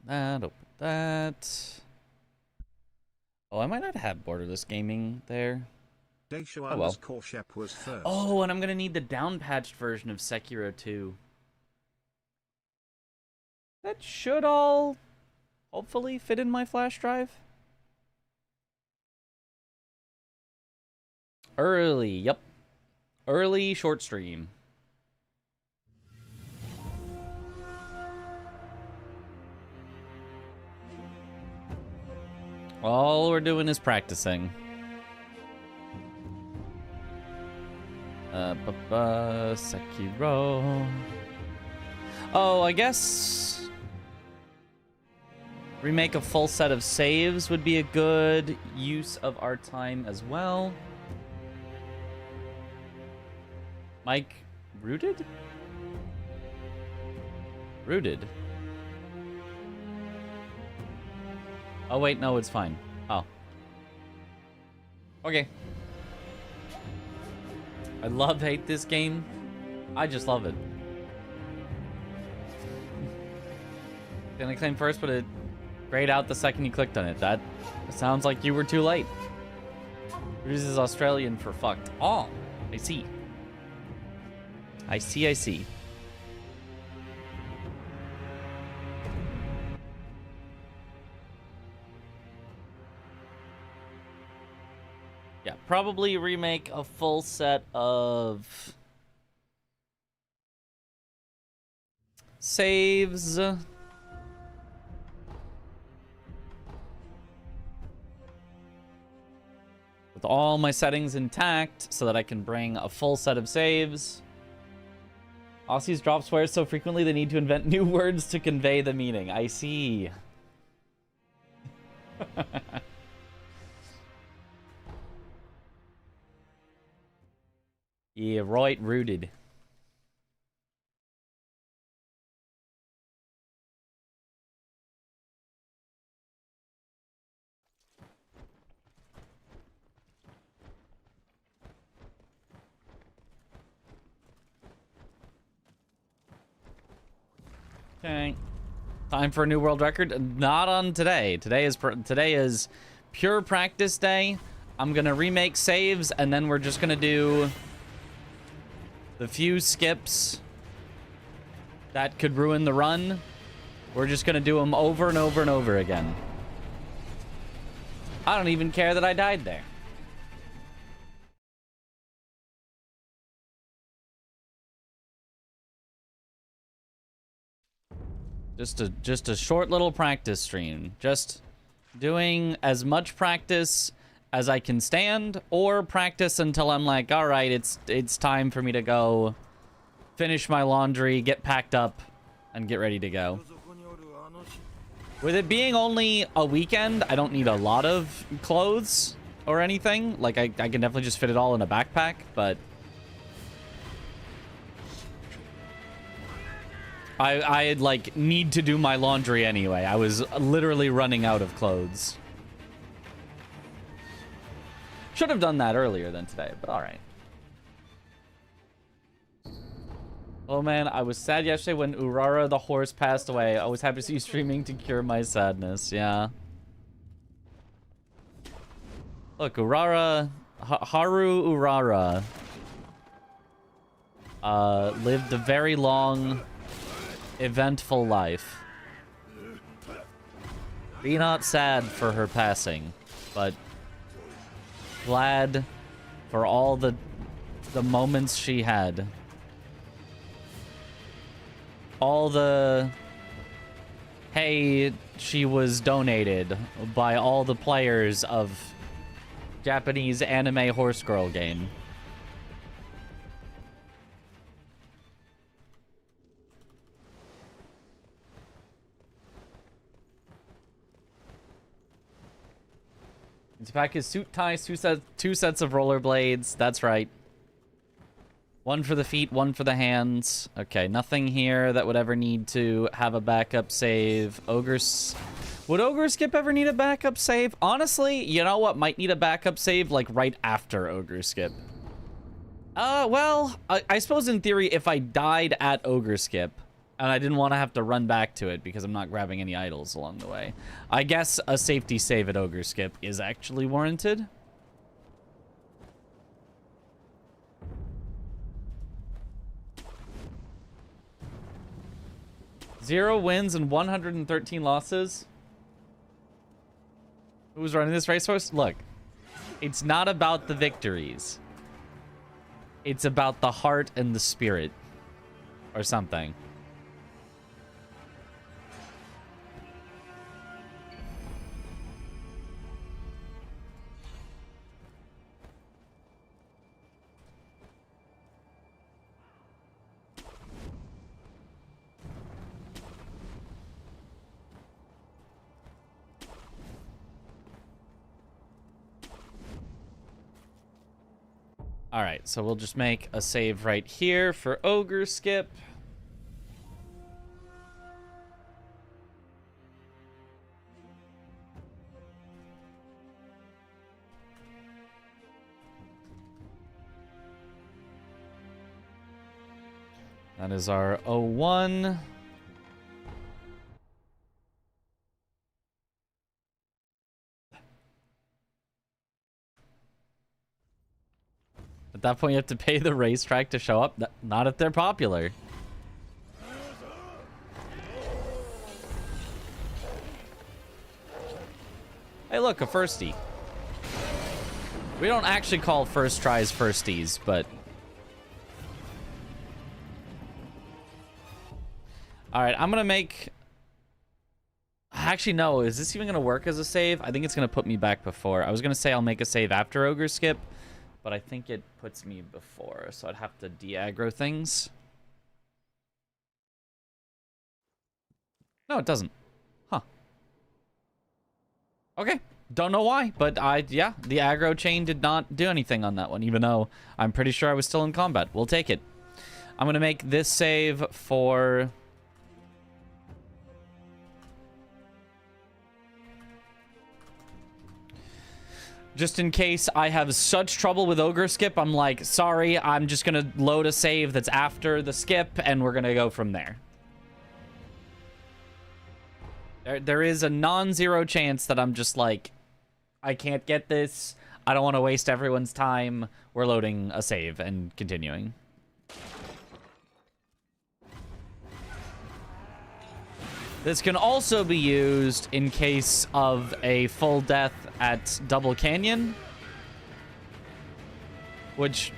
that, open that. Oh, I might not have borderless gaming there. Oh well. Oh, and I'm gonna need the down-patched version of Sekiro 2. That should all hopefully fit in my flash drive. Early, yep. Early short stream. All we're doing is practicing. Sekiro. Oh, I guess remake a full set of saves would be a good use of our time as well. Mike, rooted? Rooted. Oh, wait, no, it's fine. Oh. Okay. I hate this game. I just love it. Gonna claim first, but it grayed out the second you clicked on it. That sounds like you were too late. This is Australian for fucked. Oh, I see. I see. Yeah, probably remake a full set of saves. With all my settings intact so that I can bring a full set of saves. Aussies drop swears so frequently they need to invent new words to convey the meaning. I see. Yeah, right, rooted. Okay. Time for a new world record? Not on today. Today is pure practice day. I'm gonna remake saves, and then we're just gonna do the few skips that could ruin the run. We're just gonna do them over and over and over again. I don't even care that I died there. Just a short little practice stream. Just doing as much practice as I can stand, or practice until I'm like, all right, it's time for me to go finish my laundry, get packed up, and get ready to go. With it being only a weekend, I don't need a lot of clothes or anything. Like, I can definitely just fit it all in a backpack, but I like, need to do my laundry anyway. I was literally running out of clothes. Should have done that earlier than today, but all right. Oh man, I was sad yesterday when Urara the horse passed away. I was happy to see you streaming to cure my sadness. Yeah. Look, Urara, Haru Urara, lived a very long, eventful life. Be not sad for her passing, but glad for all the moments she had. All the, hey, she was donated by all the players of Japanese anime horse girl game. This pack is suit ties, two sets of rollerblades. That's right. One for the feet, one for the hands. Okay, nothing here that would ever need to have a backup save. Would Ogre Skip ever need a backup save? Honestly, you know what might need a backup save? Like right after Ogre Skip. Well, I suppose in theory, if I died at Ogre Skip, And I didn't want to have to run back to it because I'm not grabbing any idols along the way. I guess a safety save at Ogre Skip is actually warranted. Zero wins and 113 losses. Who's running this racehorse? Look, it's not about the victories. It's about the heart and the spirit. Or something. All right, so we'll just make a save right here for Ogre Skip. That is our 01. At that point, you have to pay the racetrack to show up. Not if they're popular. Hey, look, a firstie. We don't actually call first tries firsties, but... Alright, I'm gonna make... Actually, no. Is this even gonna work as a save? I think it's gonna put me back before. I was gonna say I'll make a save after Ogre Skip, but I think it puts me before, so I'd have to de-aggro things. No, it doesn't. Huh. Okay. Don't know why, but yeah, the aggro chain did not do anything on that one, even though I'm pretty sure I was still in combat. We'll take it. I'm gonna make this save for... Just in case I have such trouble with Ogre Skip, I'm like, sorry, I'm just going to load a save that's after the skip, and we're going to go from there. There is a non-zero chance that I'm just like, I can't get this. I don't want to waste everyone's time. We're loading a save and continuing. This can also be used in case of a full death at Double Canyon, which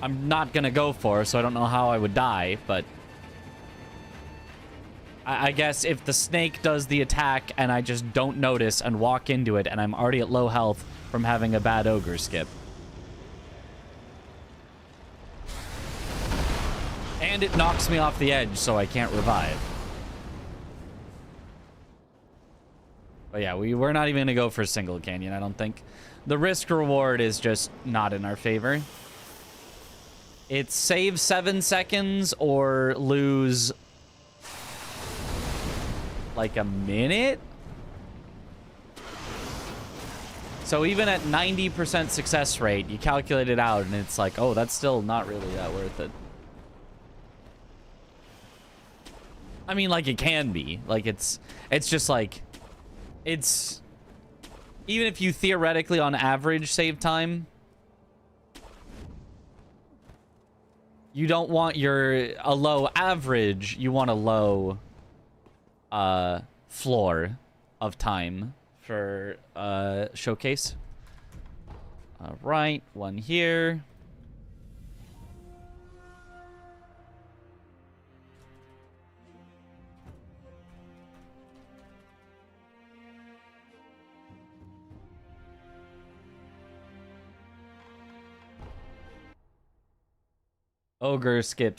I'm not going to go for, so I don't know how I would die, but I guess if the snake does the attack and I just don't notice and walk into it and I'm already at low health from having a bad Ogre Skip. And it knocks me off the edge, so I can't revive. But yeah, we're not even going to go for single canyon, I don't think. The risk reward is just not in our favor. It's save 7 seconds or lose like a minute. So even at 90% success rate, you calculate it out and it's like, oh, that's still not really that worth it. I mean, like, it can be. Like, it's just like... It's... Even if you theoretically, on average, save time, you don't want a low average, you want a low floor of time for showcase. All right, one here. Ogre, skip.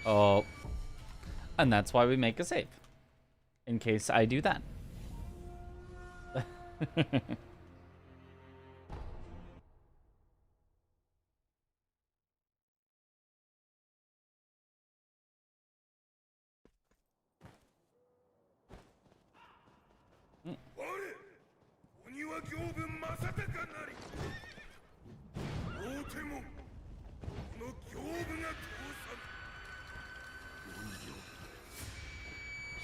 Oh. And that's why we make a save. In case I do that.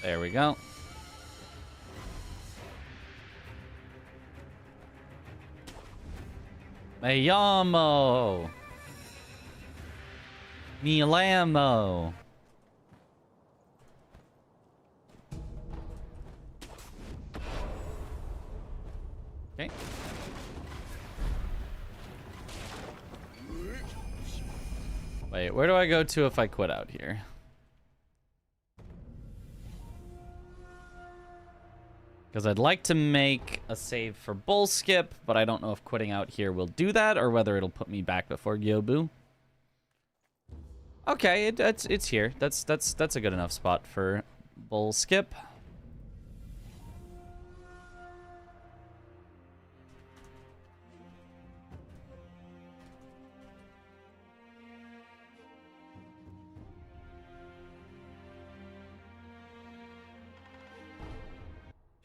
There we go. Mayamo. Milamo. Okay. Wait, where do I go to if I quit out here? Because I'd like to make a save for bull skip, but I don't know if quitting out here will do that or whether it'll put me back before Gyobu. Okay, it's here. That's a good enough spot for bull skip.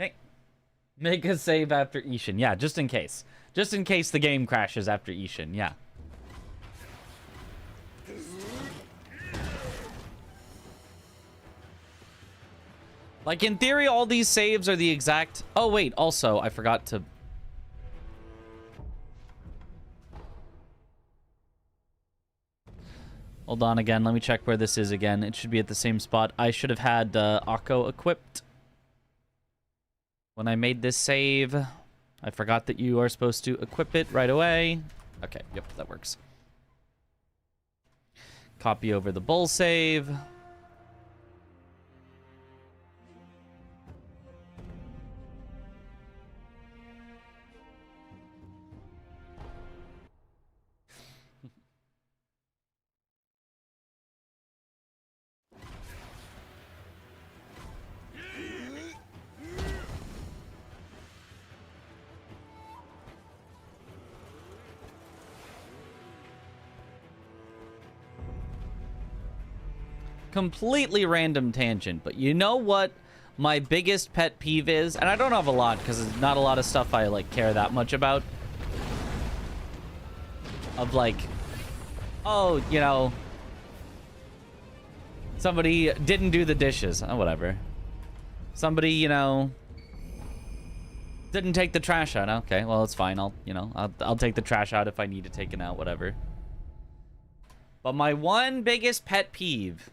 Okay. Make a save after Ishin. Yeah, just in case. Just in case the game crashes after Ishin. Yeah. Like, in theory, all these saves are the exact... Oh, wait. Also, I forgot to... Hold on again. Let me check where this is again. It should be at the same spot. I should have had Akko equipped. When I made this save, I forgot that you are supposed to equip it right away. Okay, yep, that works. Copy over the bull save. Completely random tangent, but you know what my biggest pet peeve is? And I don't have a lot because there's not a lot of stuff I like care that much about. Of like, oh, you know, somebody didn't do the dishes. Oh, whatever. Somebody, you know, didn't take the trash out. Okay, well, it's fine. I'll take the trash out if I need to take it out, whatever. But my one biggest pet peeve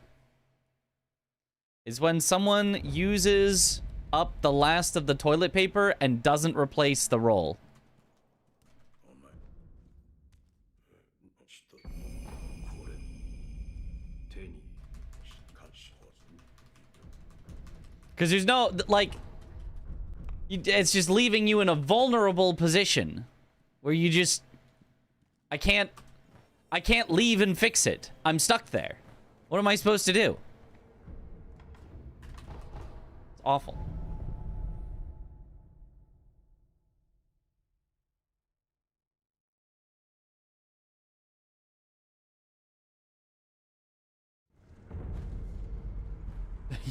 is when someone uses up the last of the toilet paper and doesn't replace the roll. Because there's no, like, it's just leaving you in a vulnerable position where you just, I can't leave and fix it. I'm stuck there. What am I supposed to do? Awful.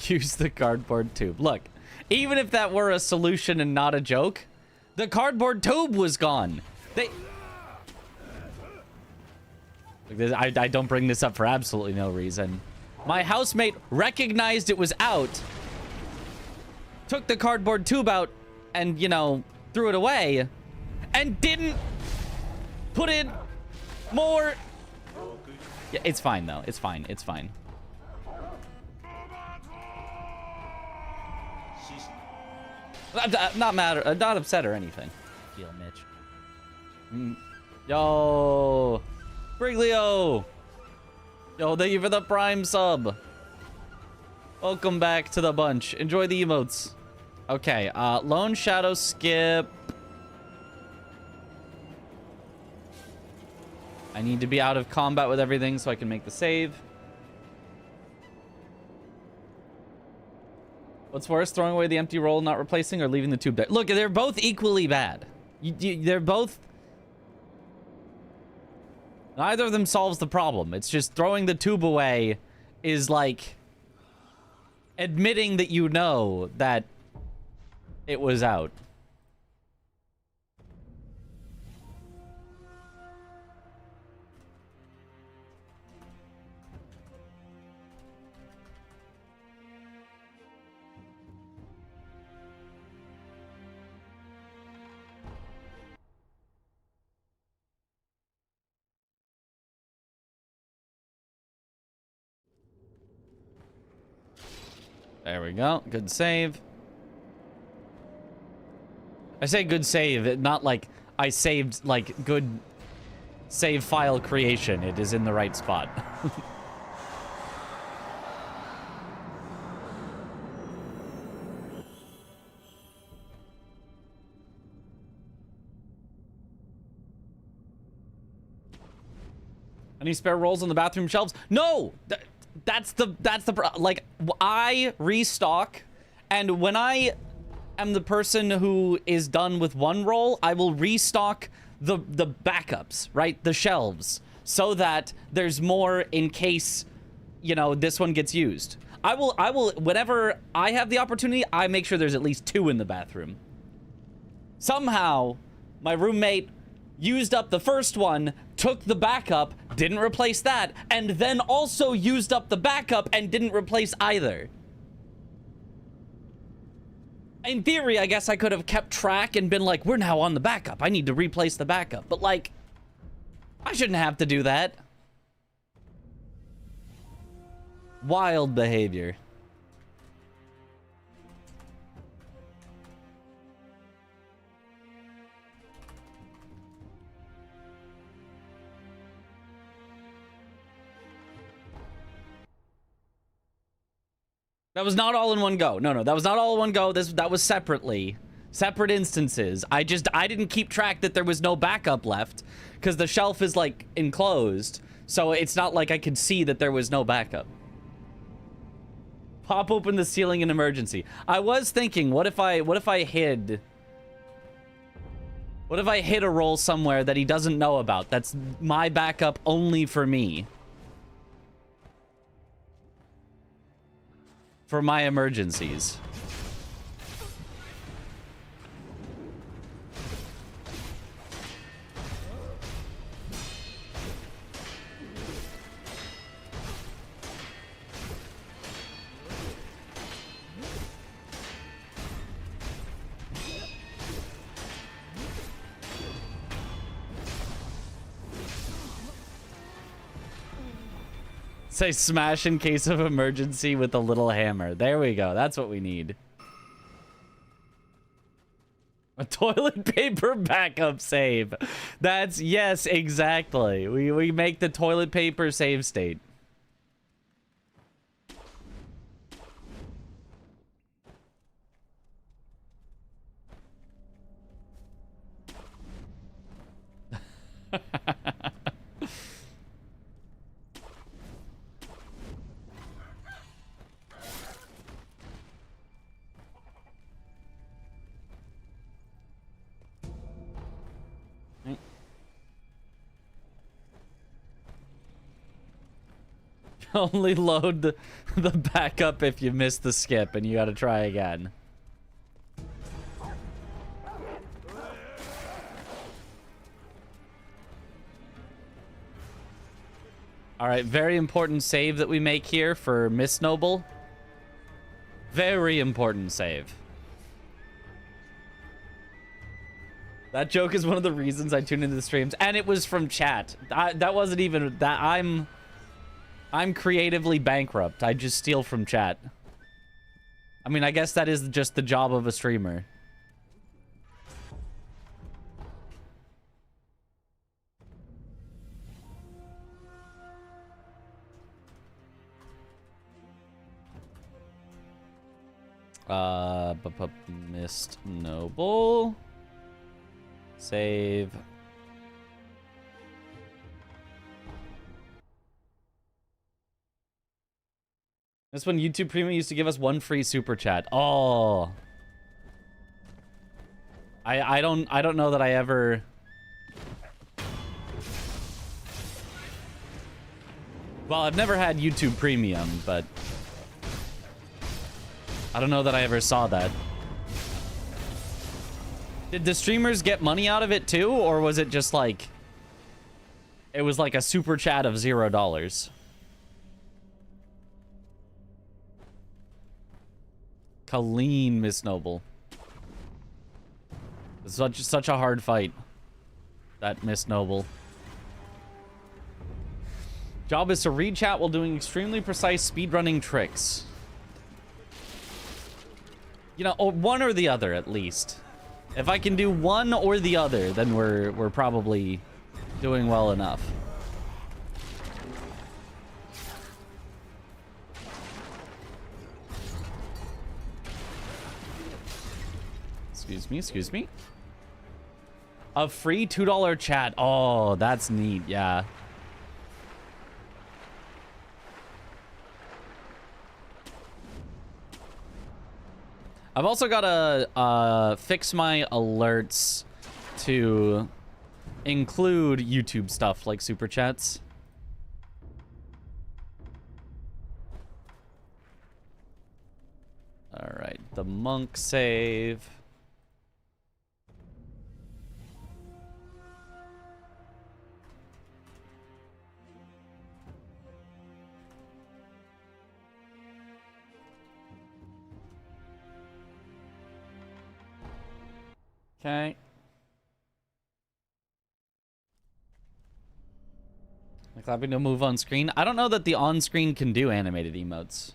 Use the cardboard tube. Look, even if that were a solution and not a joke, the cardboard tube was gone. I don't bring this up for absolutely no reason. My housemate recognized it was out, took the cardboard tube out and, you know, threw it away and didn't put in more. Yeah, it's fine though. It's fine. It's fine. Not upset or anything. Feel Mitch. Yo, Briglio. Yo, thank you for the Prime sub. Welcome back to the bunch. Enjoy the emotes. Okay, Lone Shadow skip. I need to be out of combat with everything so I can make the save. What's worse, throwing away the empty roll, not replacing, or leaving the tube there? Look, they're both equally bad. They're both... Neither of them solves the problem. It's just throwing the tube away is like... admitting that you know that it was out. There we go. Good save. I say good save, not like I saved, like, good save file creation. It is in the right spot. Any spare rolls on the bathroom shelves? No! Like, I restock, and when I am the person who is done with one roll, I will restock the backups, right? The shelves, so that there's more in case, you know, this one gets used. I will, whenever I have the opportunity, I make sure there's at least 2 in the bathroom. Somehow, my roommate used up the first one, took the backup, didn't replace that, and then also used up the backup and didn't replace either. In theory, I guess I could have kept track and been like, we're now on the backup. I need to replace the backup. But, like, I shouldn't have to do that. Wild behavior. That was not all in one go. No, that was not all in one go. That was separately. Separate instances. I didn't keep track that there was no backup left because the shelf is, like, enclosed. So it's not like I could see that there was no backup. Pop open the ceiling in emergency. I was thinking, what if I hid a roll somewhere that he doesn't know about? That's my backup only for me. For my emergencies. Say smash in case of emergency with a little hammer. There we go. That's what we need. A toilet paper backup save. That's, yes, exactly. We make the toilet paper save state. Only load the backup if you miss the skip and you gotta try again. Alright, very important save that we make here for Miss Noble. Very important save. That joke is one of the reasons I tune into the streams, and it was from chat. That wasn't even that. I'm creatively bankrupt. I just steal from chat. I mean, I guess that is just the job of a streamer. Missed Noble. Save. This one, YouTube Premium used to give us 1 free super chat. Oh. I don't know that I ever... Well, I've never had YouTube Premium, but... I don't know that I ever saw that. Did the streamers get money out of it too? Or was it just like... It was like a super chat of $0? Colleen, Miss Noble. It's such a hard fight. That Miss Noble. Job is to read chat while doing extremely precise speedrunning tricks. You know, or one or the other at least. If I can do one or the other, then we're probably doing well enough. Excuse me, excuse me. A free $2 chat. Oh, that's neat. Yeah. I've also got to fix my alerts to include YouTube stuff like super chats. All right, the monk save. Okay. Clapping to move on screen. I don't know that the on screen can do animated emotes.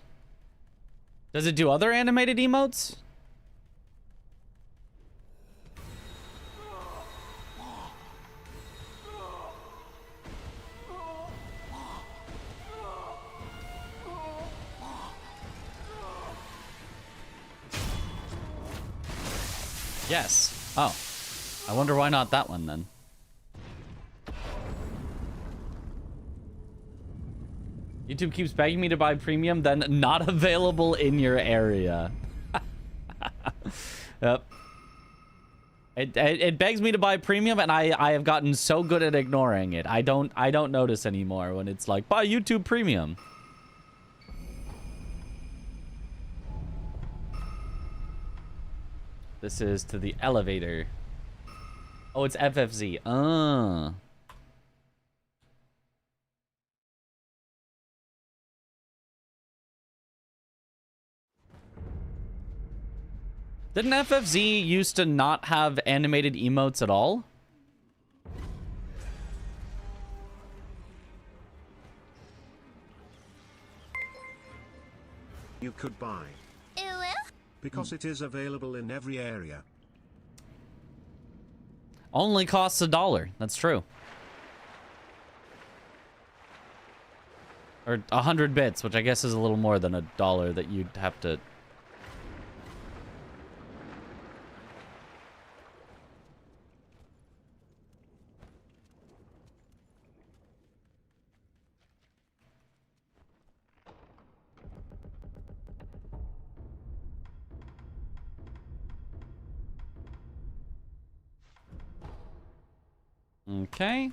Does it do other animated emotes? Yes. Oh. I wonder why not that one then. YouTube keeps begging me to buy premium, then not available in your area. Yep. It begs me to buy premium, and I have gotten so good at ignoring it. I don't notice anymore when it's like, buy YouTube premium. This is to the elevator. Oh, it's FFZ. Didn't FFZ used to not have animated emotes at all? You could buy. Because it is available in every area. Only costs $1. That's true. Or 100 bits, which I guess is a little more than $1 that you'd have to... Okay.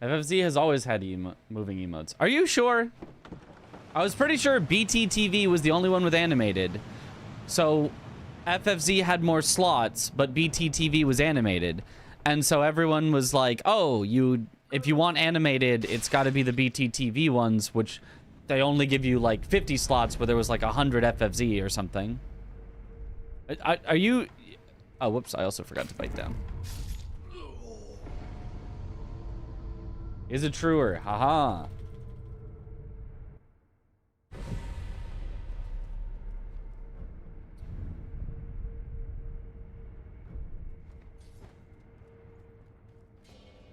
FFZ has always had moving emotes. Are you sure? I was pretty sure BTTV was the only one with animated. So FFZ had more slots, but BTTV was animated. And so everyone was like, oh, if you want animated, it's got to be the BTTV ones, which they only give you like 50 slots where there was like 100 FFZ or something. Are you... Oh, whoops, I also forgot to bite down. Is it truer? Haha.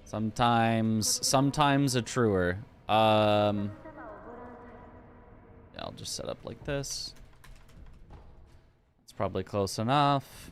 Sometimes a truer. Yeah, I'll just set up like this. It's probably close enough.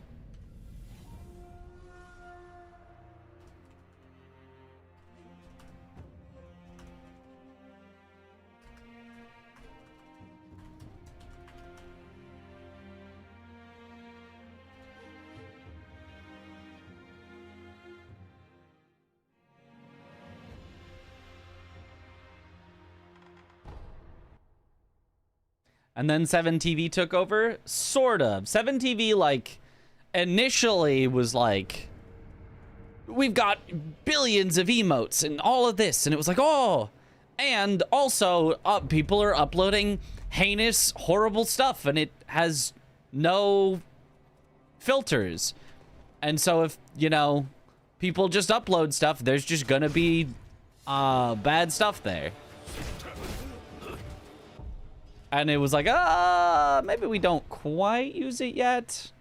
And then 7TV took over? Sort of. 7TV, like, initially was like, we've got billions of emotes and all of this. And it was like, oh. And also, people are uploading heinous, horrible stuff. And it has no filters. And so if, you know, people just upload stuff, there's just gonna be bad stuff there. And it was like, maybe we don't quite use it yet.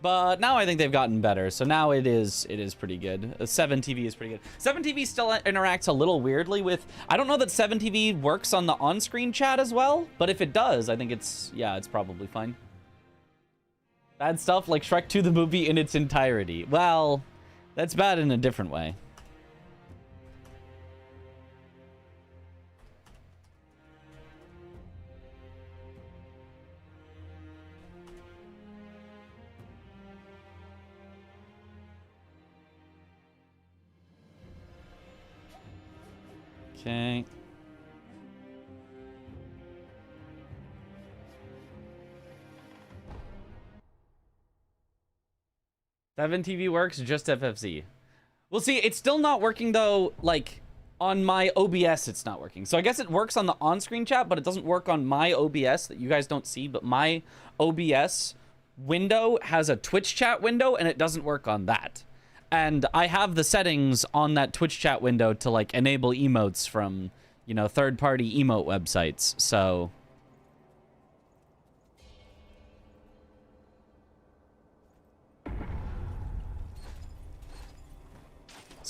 But now I think they've gotten better. So now it is pretty good. 7TV is pretty good. 7TV still interacts a little weirdly with, I don't know that 7TV works on the on-screen chat as well, but if it does, I think it's probably fine. Bad stuff like Shrek 2 the movie in its entirety. Well, that's bad in a different way. Okay. Seven TV works, just FFC. Well, see, it's still not working though. Like on my OBS, it's not working. So I guess it works on the on-screen chat, but it doesn't work on my OBS that you guys don't see. But my OBS window has a Twitch chat window, and it doesn't work on that. And I have the settings on that Twitch chat window to like enable emotes from, you know, third-party emote websites. So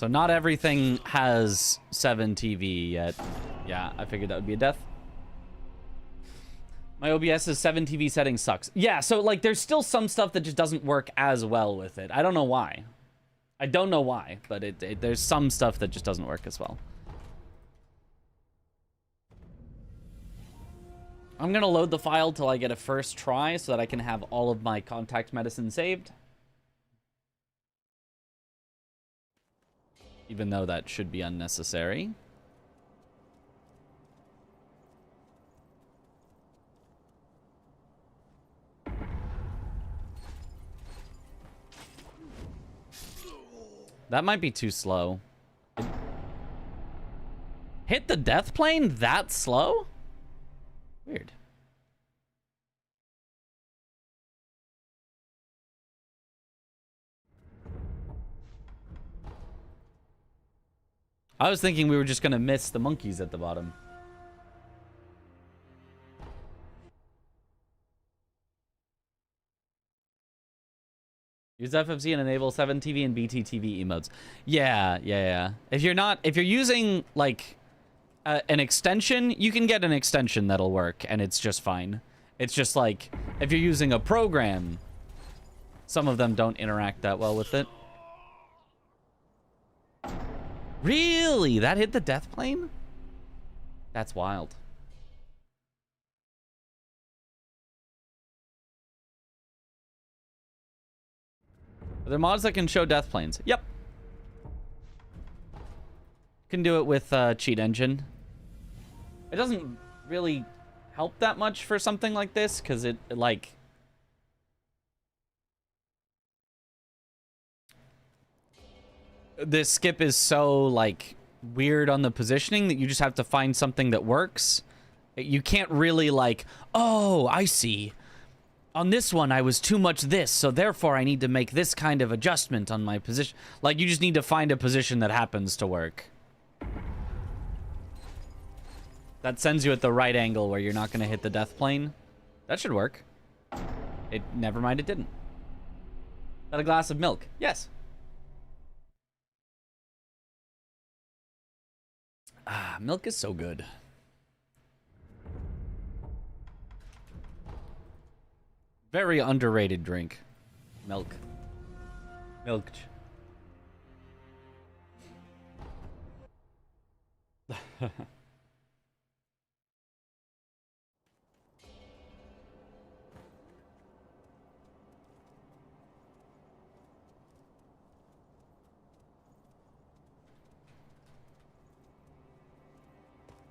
not everything has 7TV yet. Yeah, I figured that would be a death. My OBS's 7TV setting sucks. Yeah, so like there's still some stuff that just doesn't work as well with it. I don't know why. I don't know why, but there's some stuff that just doesn't work as well. I'm gonna load the file till I get a first try so that I can have all of my contact medicine saved. Even though that should be unnecessary. That might be too slow. Hit the death plane that slow? Weird. I was thinking we were just gonna miss the monkeys at the bottom. Use FFC and enable 7TV and BTTV emotes. Yeah. If you're using like an extension, you can get an extension that'll work and it's just fine. It's just like if you're using a program, some of them don't interact that well with it. Really? That hit the death plane? That's wild. Are there mods that can show death planes? Yep. Can do it with Cheat Engine. It doesn't really help that much for something like this, because it like... This skip is so, like, weird on the positioning that you just have to find something that works. You can't really, like, oh, I see. On this one, I was too much this, so therefore I need to make this kind of adjustment on my position. Like, you just need to find a position that happens to work. That sends you at the right angle where you're not going to hit the death plane. That should work. Never mind, it didn't. Is that a glass of milk? Yes. Ah, milk is so good. Very underrated drink. Milk. Milk.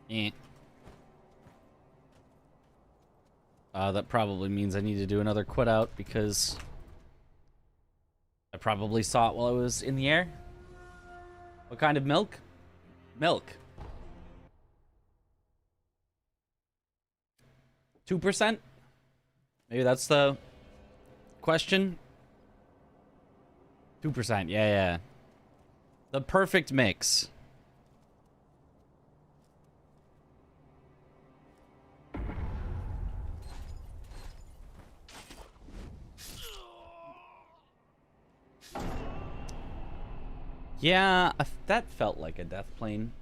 Eh. That probably means I need to do another quit out because I probably saw it while I was in the air. What kind of milk? Milk. 2%? Maybe that's the question. 2%, yeah. The perfect mix. Yeah, that felt like a death plane.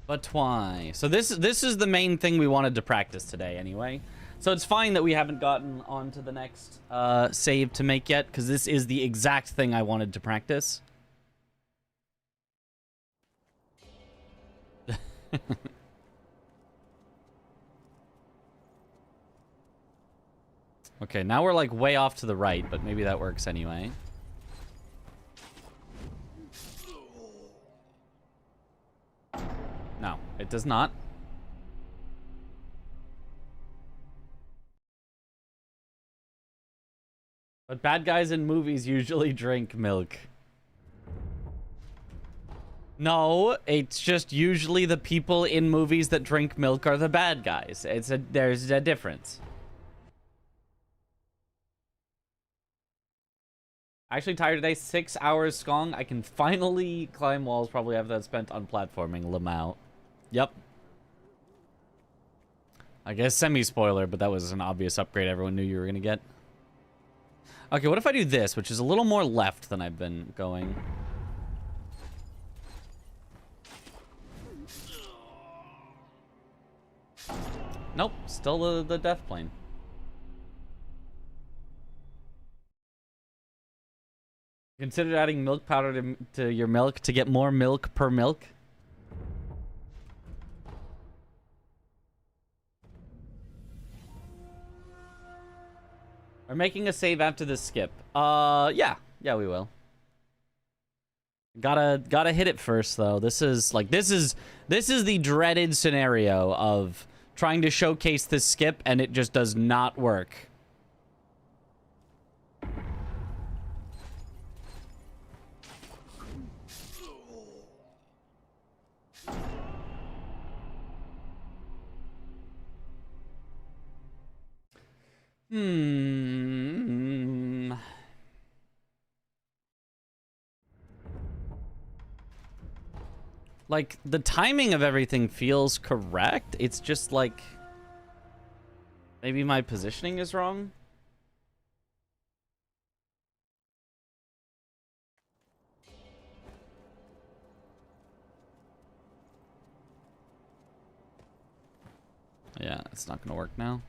But why? So this is the main thing we wanted to practice today anyway. So it's fine that we haven't gotten on to the next save to make yet, because this is the exact thing I wanted to practice. Okay, now we're like way off to the right, but maybe that works anyway. No, it does not. But bad guys in movies usually drink milk. No, it's just usually the people in movies that drink milk are the bad guys. There's a difference. Actually tired today, 6 hours skong. I can finally climb walls, probably have that spent on platforming. Lamau. Yep. I guess semi-spoiler, but that was an obvious upgrade everyone knew you were gonna get. Okay, what if I do this, which is a little more left than I've been going? Nope, still the death plane. Consider adding milk powder to your milk to get more milk per milk. We're making a save after this skip. Yeah, we will. Gotta hit it first though. This is the dreaded scenario of trying to showcase this skip and it just does not work. Like, the timing of everything feels correct. It's just like maybe my positioning is wrong. Yeah, it's not gonna work now.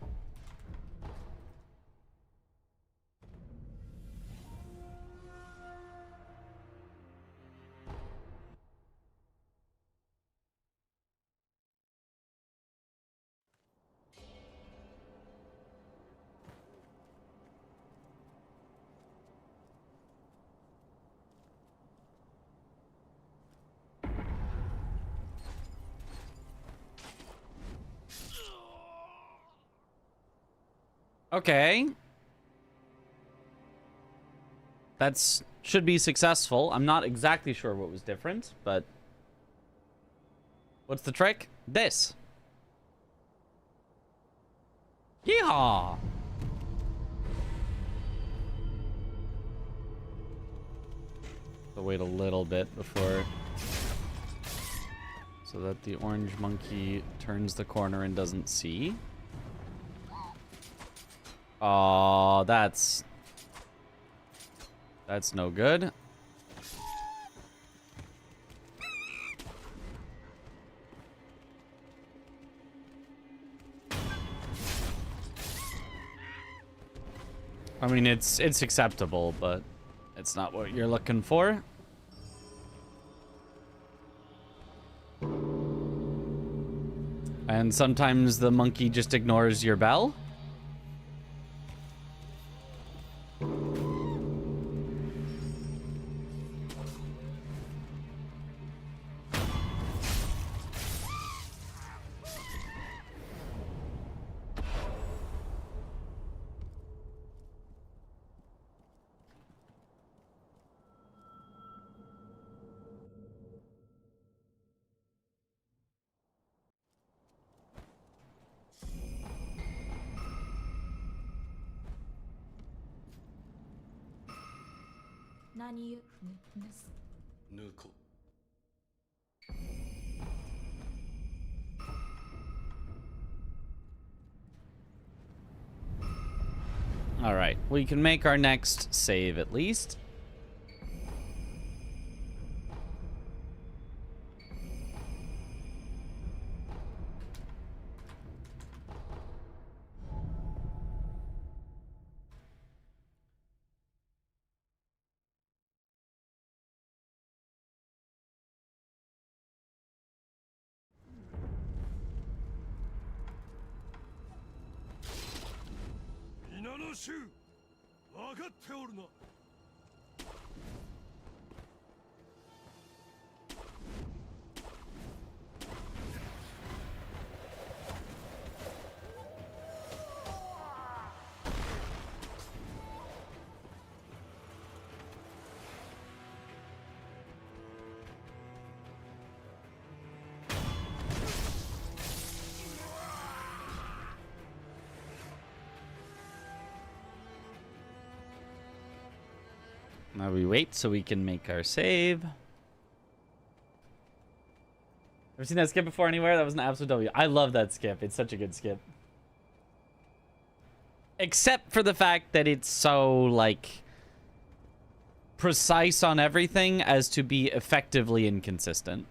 Okay. That's should be successful. I'm not exactly sure what was different, but what's the trick? This. Yeehaw! So wait a little bit before, so that the orange monkey turns the corner and doesn't see. Oh, that's no good. I mean, it's acceptable, but it's not what you're looking for. And sometimes the monkey just ignores your bell. 抜こ All right, we can make our next save at least. Now we wait so we can make our save. Ever seen that skip before anywhere? That was an absolute W. I love that skip. It's such a good skip. Except for the fact that it's so, like, precise on everything as to be effectively inconsistent.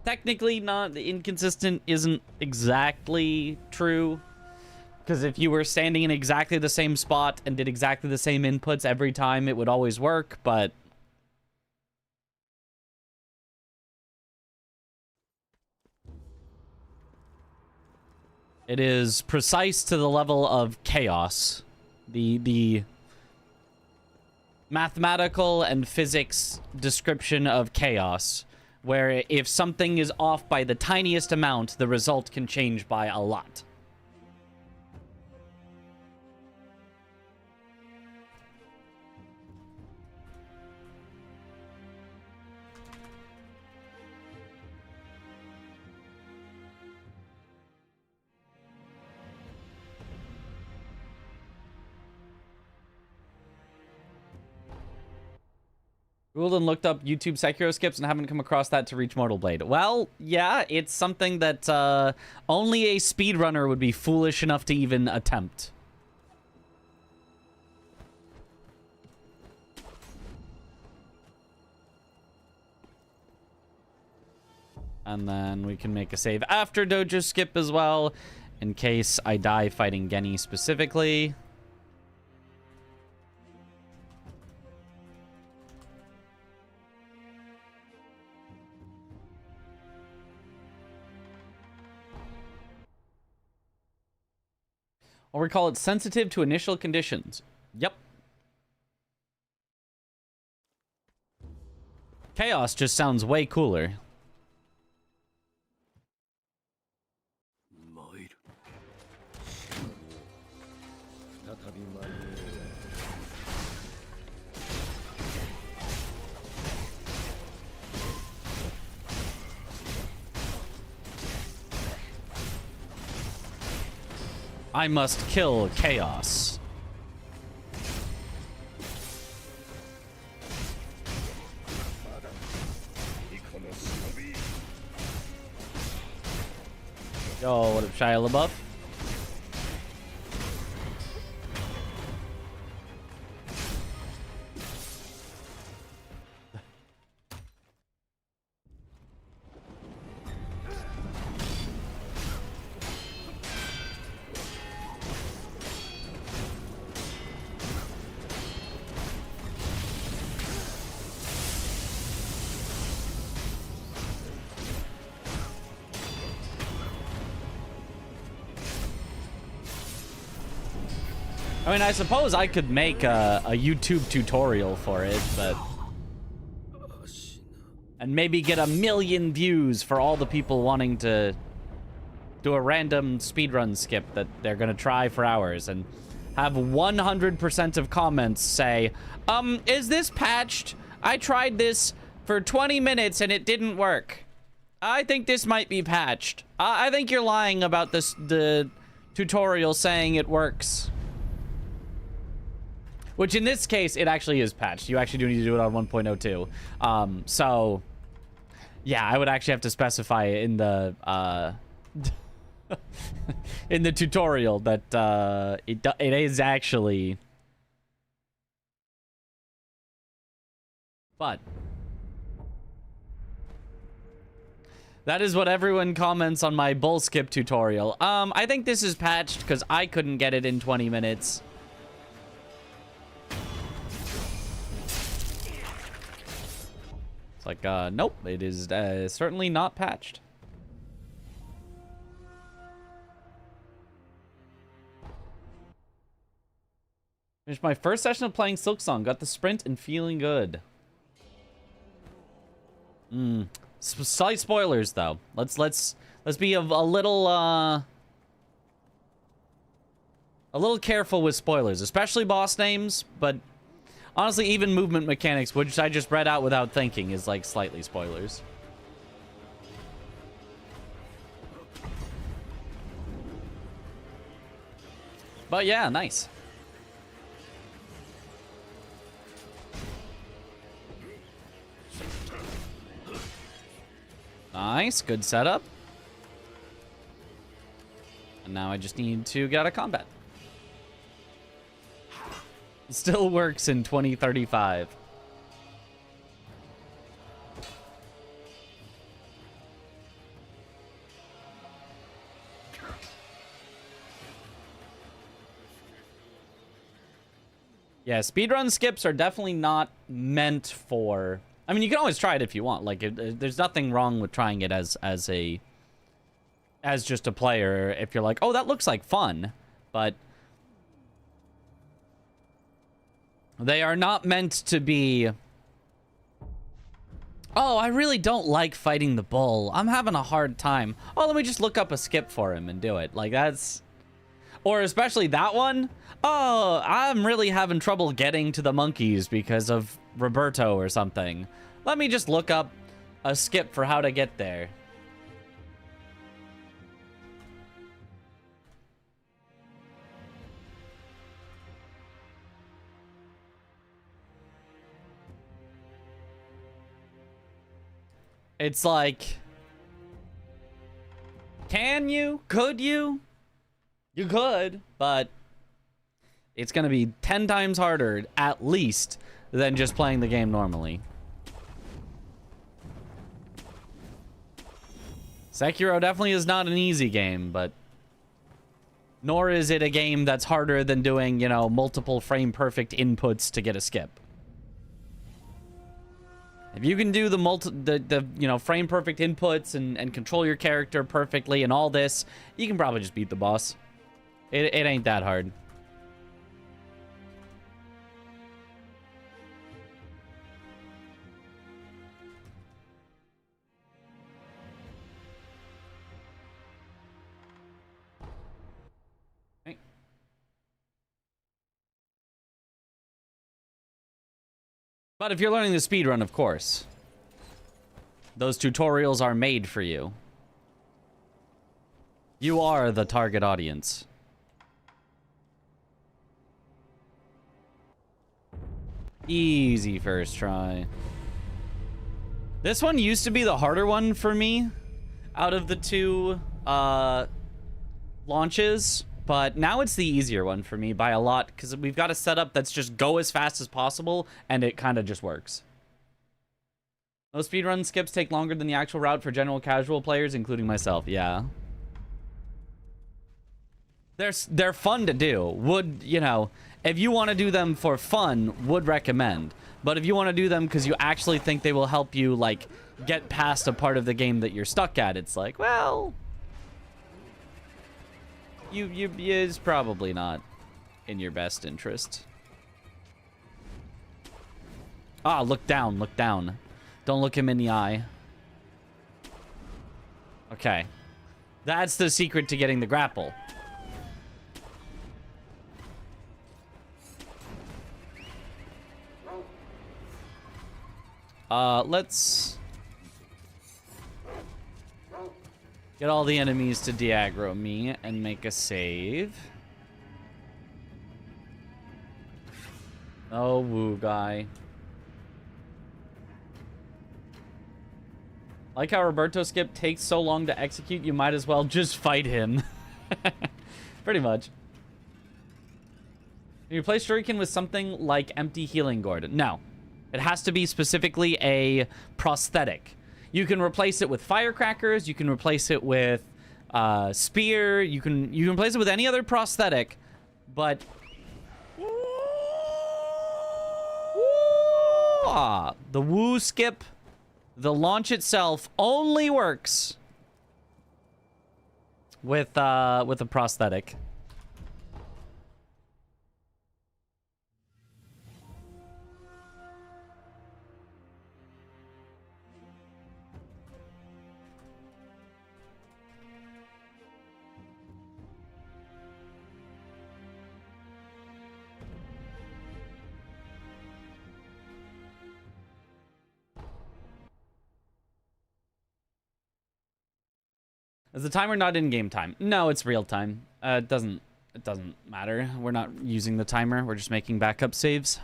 Technically, not inconsistent isn't exactly true. Because if you were standing in exactly the same spot and did exactly the same inputs every time, it would always work, but... it is precise to the level of chaos. The mathematical and physics description of chaos, where if something is off by the tiniest amount, the result can change by a lot. Googled and looked up YouTube Sekiro skips and haven't come across that to reach Mortal Blade. Well, yeah, it's something that only a speedrunner would be foolish enough to even attempt. And then we can make a save after Dojo skip as well, in case I die fighting Genny specifically. Or we call it sensitive to initial conditions. Yep. Chaos just sounds way cooler. I must kill chaos. Yo, what up, Shia LaBeouf? I mean, I suppose I could make a YouTube tutorial for it, but... and maybe get 1 million views for all the people wanting to do a random speedrun skip that they're gonna try for hours, and have 100% of comments say, is this patched? I tried this for 20 minutes and it didn't work. I think this might be patched. I think you're lying about the tutorial saying it works. Which in this case, it actually is patched. You actually do need to do it on 1.02. So, yeah, I would actually have to specify in the in the tutorial that it is actually. But that is what everyone comments on my bull skip tutorial. I think this is patched because I couldn't get it in 20 minutes. It's like, nope, it is certainly not patched. Finished my first session of playing Silksong. Got the sprint and feeling good. Slight spoilers though. Let's be a little careful with spoilers, especially boss names, but honestly even movement mechanics, which I just read out without thinking, is like slightly spoilers. But yeah, nice. Nice, good setup. And now I just need to get out of combat. It still works in 2035. Yeah, speedrun skips are definitely not meant for... I mean, you can always try it if you want. Like, there's nothing wrong with trying it as just a player. If you're like, oh, that looks like fun, but they are not meant to be. Oh, I really don't like fighting the bull. I'm having a hard time. Oh, let me just look up a skip for him and do it. Like that's, or especially that one. Oh, I'm really having trouble getting to the monkeys because of Roberto or something. Let me just look up a skip for how to get there. It's like, can you? Could you? You could, but it's going to be 10 times harder, at least, than just playing the game normally. Sekiro definitely is not an easy game, but nor is it a game that's harder than doing, you know, multiple frame perfect inputs to get a skip. If you can do the you know, frame perfect inputs and control your character perfectly and all this, you can probably just beat the boss. It ain't that hard. Okay. But if you're learning the speedrun, of course, those tutorials are made for you. You are the target audience. Easy first try. This one used to be the harder one for me out of the two launches, but now it's the easier one for me by a lot because we've got a setup that's just go as fast as possible and it kind of just works. Most speedrun skips take longer than the actual route for general casual players, including myself. Yeah. They're fun to do. Would, you know, if you want to do them for fun, would recommend. But if you want to do them because you actually think they will help you, like, get past a part of the game that you're stuck at, it's like, well, it's probably not in your best interest. Ah, look down, look down. Don't look him in the eye. Okay. That's the secret to getting the grapple. Let's get all the enemies to de-aggro me and make a save. Oh, woo guy. Like how Roberto skip takes so long to execute, you might as well just fight him. Pretty much. You replace Shuriken with something like empty healing gourd. No. It has to be specifically a prosthetic. You can replace it with firecrackers, you can replace it with spear, you can replace it with any other prosthetic, but the woo skip, the launch itself only works with a prosthetic. Is the timer not in-game time? No, it's real time. It doesn't matter. We're not using the timer. We're just making backup saves.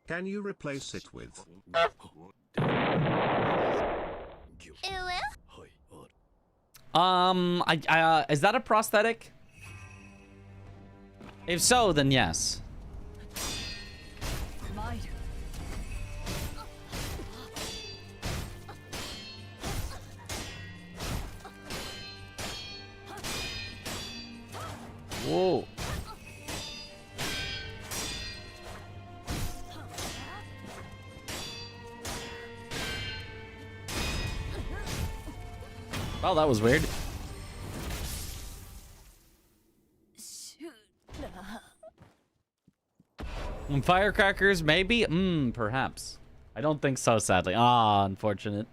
Can you replace it with? Is that a prosthetic? If so, then yes. Whoa. Oh, that was weird. Firecrackers, maybe? Perhaps. I don't think so, sadly. Ah, unfortunate.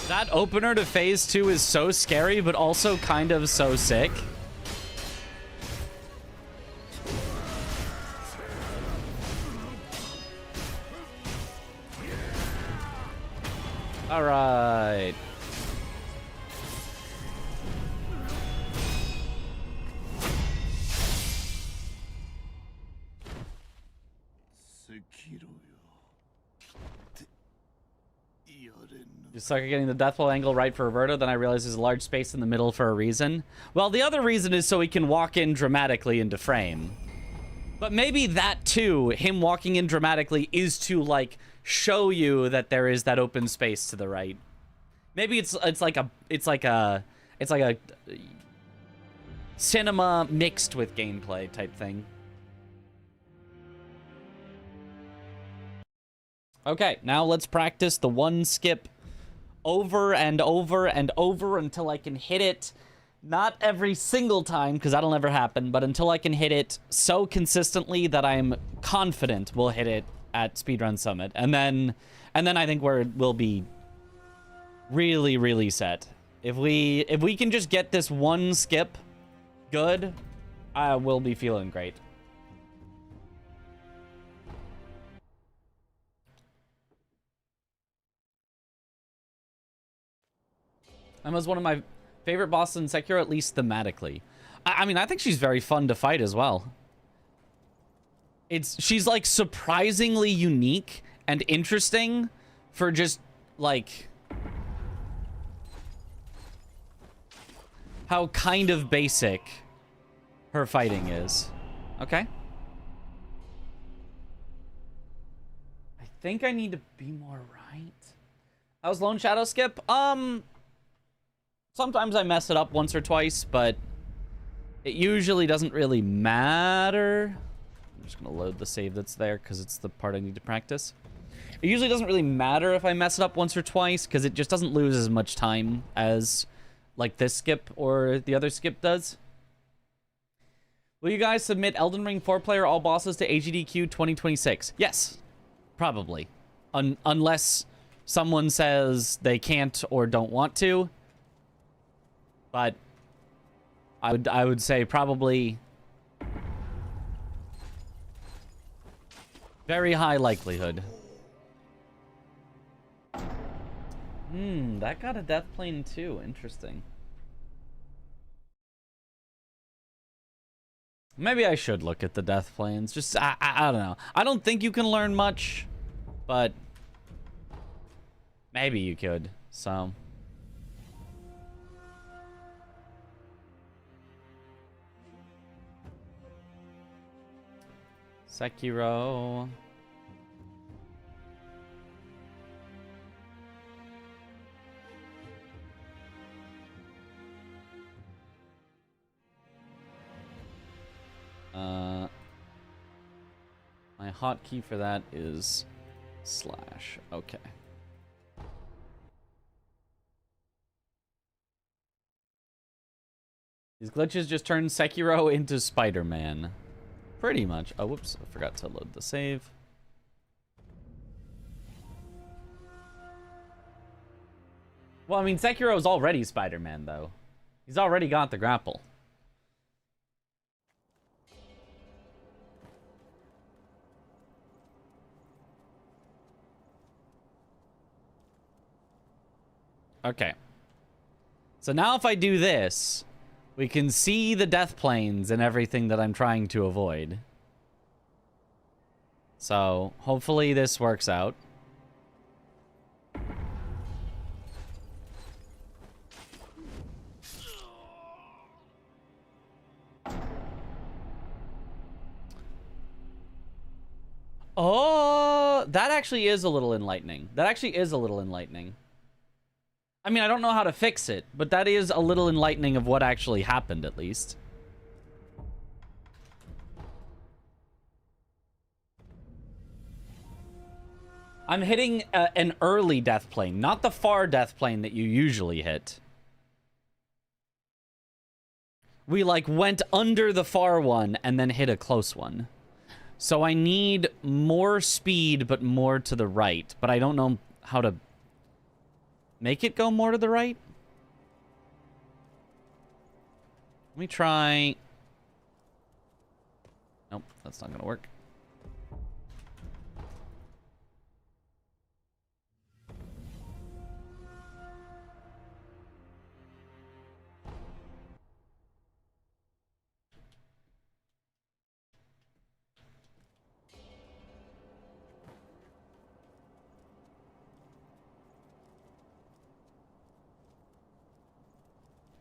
That opener to phase 2 is so scary, but also kind of so sick. All right. Sekiro. You suck at getting the deathfall angle right for Roberto, then I realize there's a large space in the middle for a reason. Well, the other reason is so he can walk in dramatically into frame. But maybe that too, him walking in dramatically, is to like show you that there is that open space to the right. Maybe it's like a cinema mixed with gameplay type thing. Okay, now let's practice the one skip over and over and over until I can hit it. Not every single time, because that'll never happen, but until I can hit it so consistently that I'm confident we'll hit it at SpeedrunSummit. And then I think we'll be really, really set. If we can just get this one skip good, I will be feeling great. Emma's one of my favorite bosses in Sekiro, at least thematically. I mean, I think she's very fun to fight as well. She's like surprisingly unique and interesting for just like how kind of basic her fighting is. Okay. I think I need to be more right. How's Lone Shadow skip? Sometimes I mess it up once or twice, but it usually doesn't really matter. I'm just gonna load the save that's there because it's the part I need to practice. It usually doesn't really matter if I mess it up once or twice because it just doesn't lose as much time as like this skip or the other skip does. Will you guys submit Elden Ring 4-player all bosses to AGDQ 2026? Yes, probably. Unless someone says they can't or don't want to. But I would say probably very high likelihood. That got a death plane too. Interesting. Maybe I should look at the death planes. Just, I don't know. I don't think you can learn much, but maybe you could, so. Sekiro. My hotkey for that is /. Okay. These glitches just turned Sekiro into Spider-Man. Pretty much. Oh, whoops. I forgot to load the save. Well, I mean, Sekiro's already Spider-Man, though. He's already got the grapple. Okay. So now if I do this, we can see the death planes and everything that I'm trying to avoid. So hopefully this works out. Oh, that actually is a little enlightening. That actually is a little enlightening. I mean, I don't know how to fix it, but that is a little enlightening of what actually happened, at least. I'm hitting an early death plane, not the far death plane that you usually hit. We, like, went under the far one and then hit a close one. So I need more speed, but more to the right. But I don't know how to make it go more to the right. Let me try. Nope, that's not gonna work.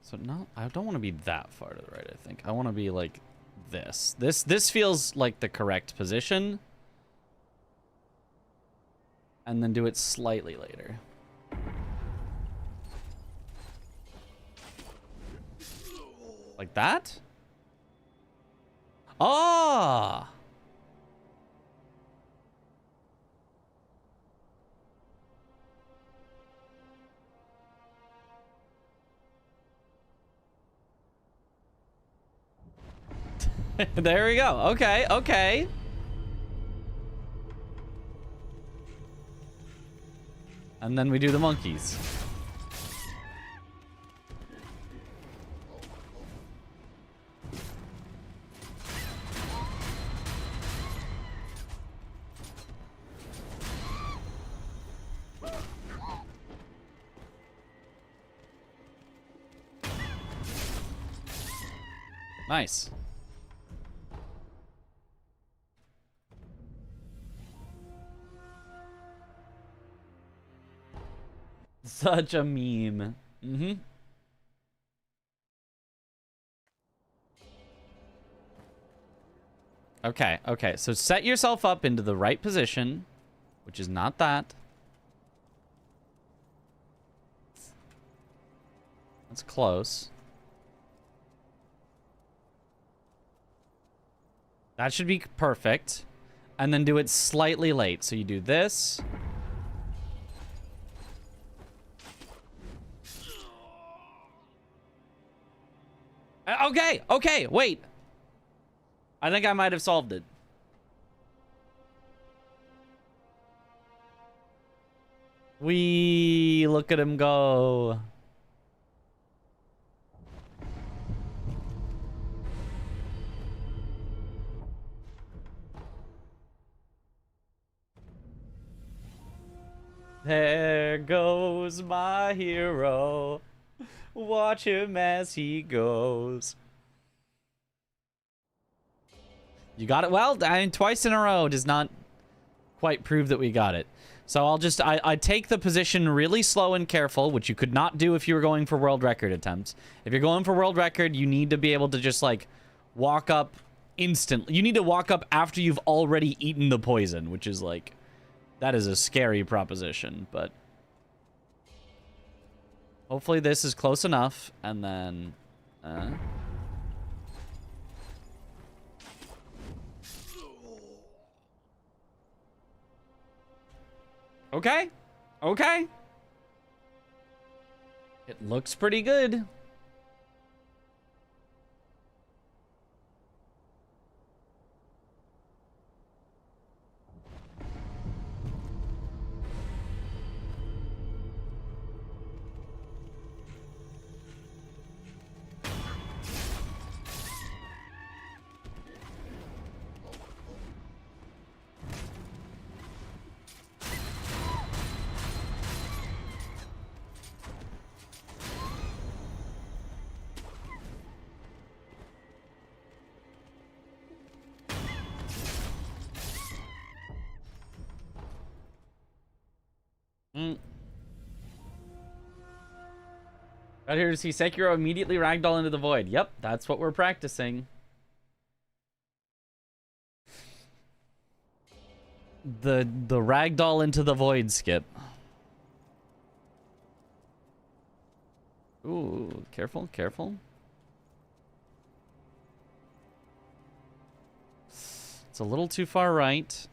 So no, I don't want to be that far to the right, I think. I want to be like this. This feels like the correct position. And then do it slightly later. Like that? Ah! There we go. Okay, okay. And then we do the monkeys. Nice. Such a meme. Mm-hmm. Okay, okay. So set yourself up into the right position, which is not that. That's close. That should be perfect. And then do it slightly late. So you do this. Okay, okay, wait. I think I might have solved it. Look at him go. There goes my hero. Watch him as he goes. You got it? Well, I mean, twice in a row does not quite prove that we got it. So I'll just, I take the position really slow and careful, which you could not do if you were going for world record attempts. If you're going for world record, you need to be able to just, like, walk up instantly. You need to walk up after you've already eaten the poison, which is, like, that is a scary proposition, but hopefully this is close enough, and then, okay. Okay. It looks pretty good. Out here to see Sekiro immediately ragdoll into the void. Yep, that's what we're practicing. The ragdoll into the void skip. Ooh, careful, careful. It's a little too far right.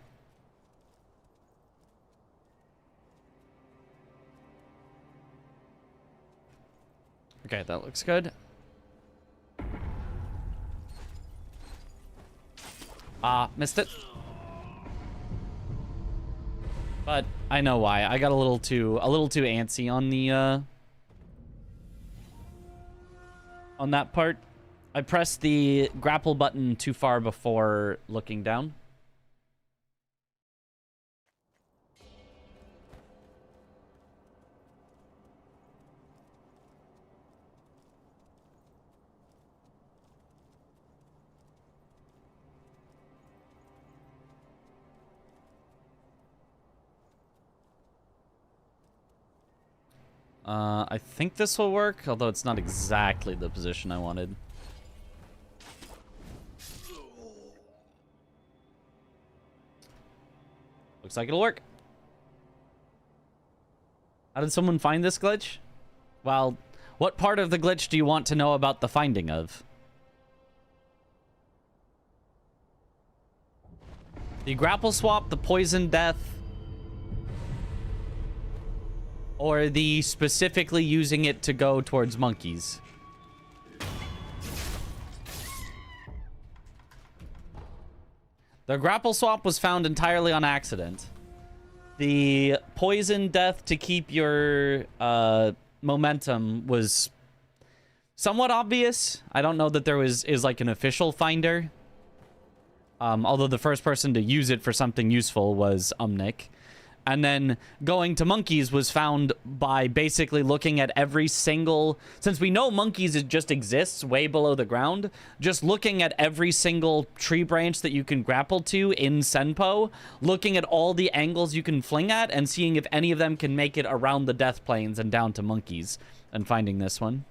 Okay, that looks good. Missed it. But I know why. I got a little too antsy on the on that part. I pressed the grapple button too far before looking down. I think this will work, although it's not exactly the position I wanted. Looks like it'll work. How did someone find this glitch? Well, what part of the glitch do you want to know about the finding of? The grapple swap, the poison death, or the specifically using it to go towards monkeys? The grapple swap was found entirely on accident. The poison death to keep your momentum was somewhat obvious. I don't know that there is like an official finder. Although the first person to use it for something useful was Umnik. And then going to monkeys was found by basically looking at every single... Since we know monkeys just exists way below the ground, just looking at every single tree branch that you can grapple to in Senpo, looking at all the angles you can fling at, and seeing if any of them can make it around the death plains and down to monkeys, and finding this one.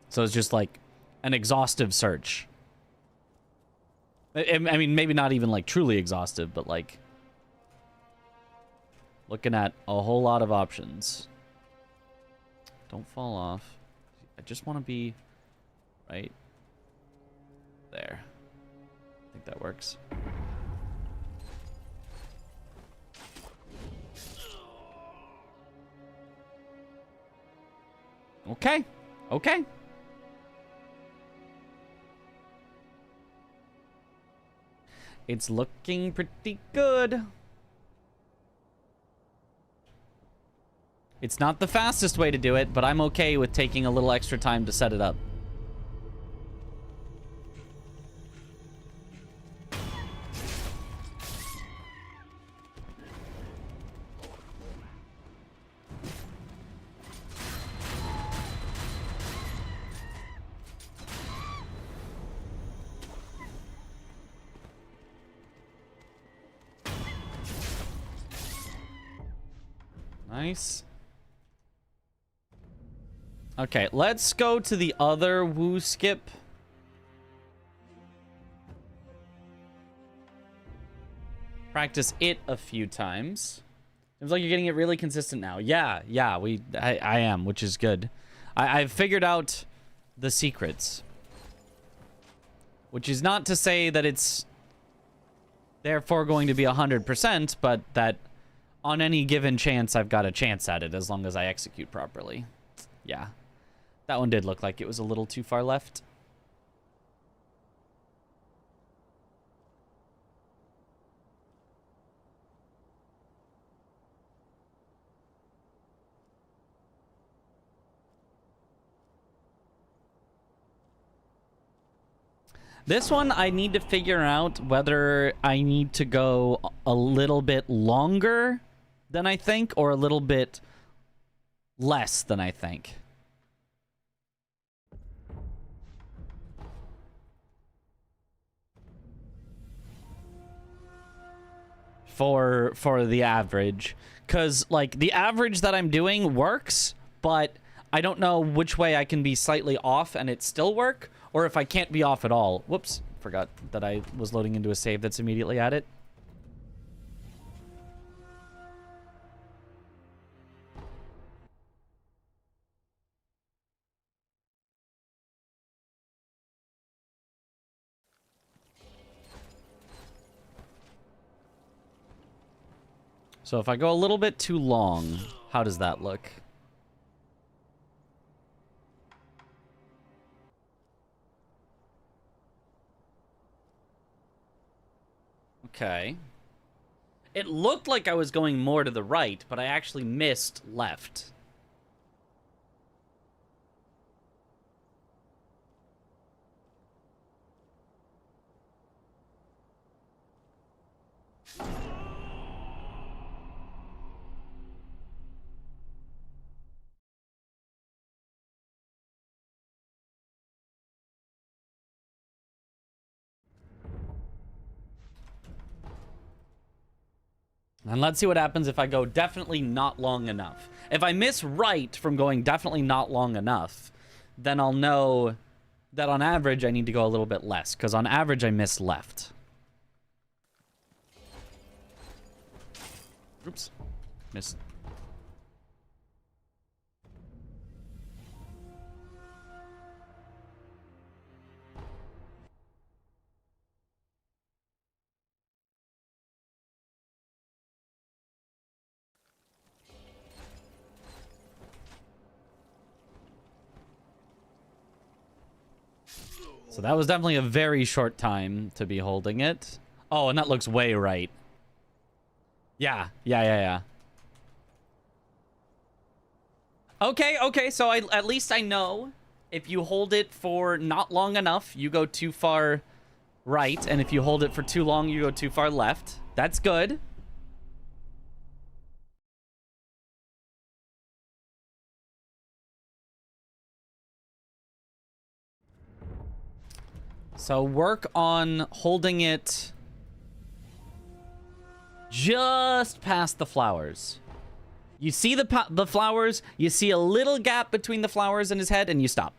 So it's just like an exhaustive search. I mean, maybe not even like truly exhaustive, but like... looking at a whole lot of options. Don't fall off. I just want to be right there. I think that works. Okay. Okay. It's looking pretty good. It's not the fastest way to do it, but I'm okay with taking a little extra time to set it up. Nice. Okay, let's go to the other woo skip. Practice it a few times. Seems like you're getting it really consistent now. Yeah, I am, which is good. I've figured out the secrets. Which is not to say that it's therefore going to be 100%, but that on any given chance, I've got a chance at it as long as I execute properly. Yeah. That one did look like it was a little too far left. This one, I need to figure out whether I need to go a little bit longer than I think or a little bit less than I think. For the average, because like the average that I'm doing works, but I don't know which way I can be slightly off and it still work, or if I can't be off at all. Whoops, forgot that I was loading into a save that's immediately at it. So if I go a little bit too long, how does that look? Okay. It looked like I was going more to the right, but I actually missed left. And let's see what happens if I go definitely not long enough. If I miss right from going definitely not long enough, then I'll know that on average I need to go a little bit less, because on average I miss left. Oops. Missed. So that was definitely a very short time to be holding it. Oh, and that looks way right. Yeah. Okay, so at least I know if you hold it for not long enough, you go too far right, and if you hold it for too long, you go too far left. That's good. So work on holding it just past the flowers. You see the flowers, you see a little gap between the flowers and his head, and you stop.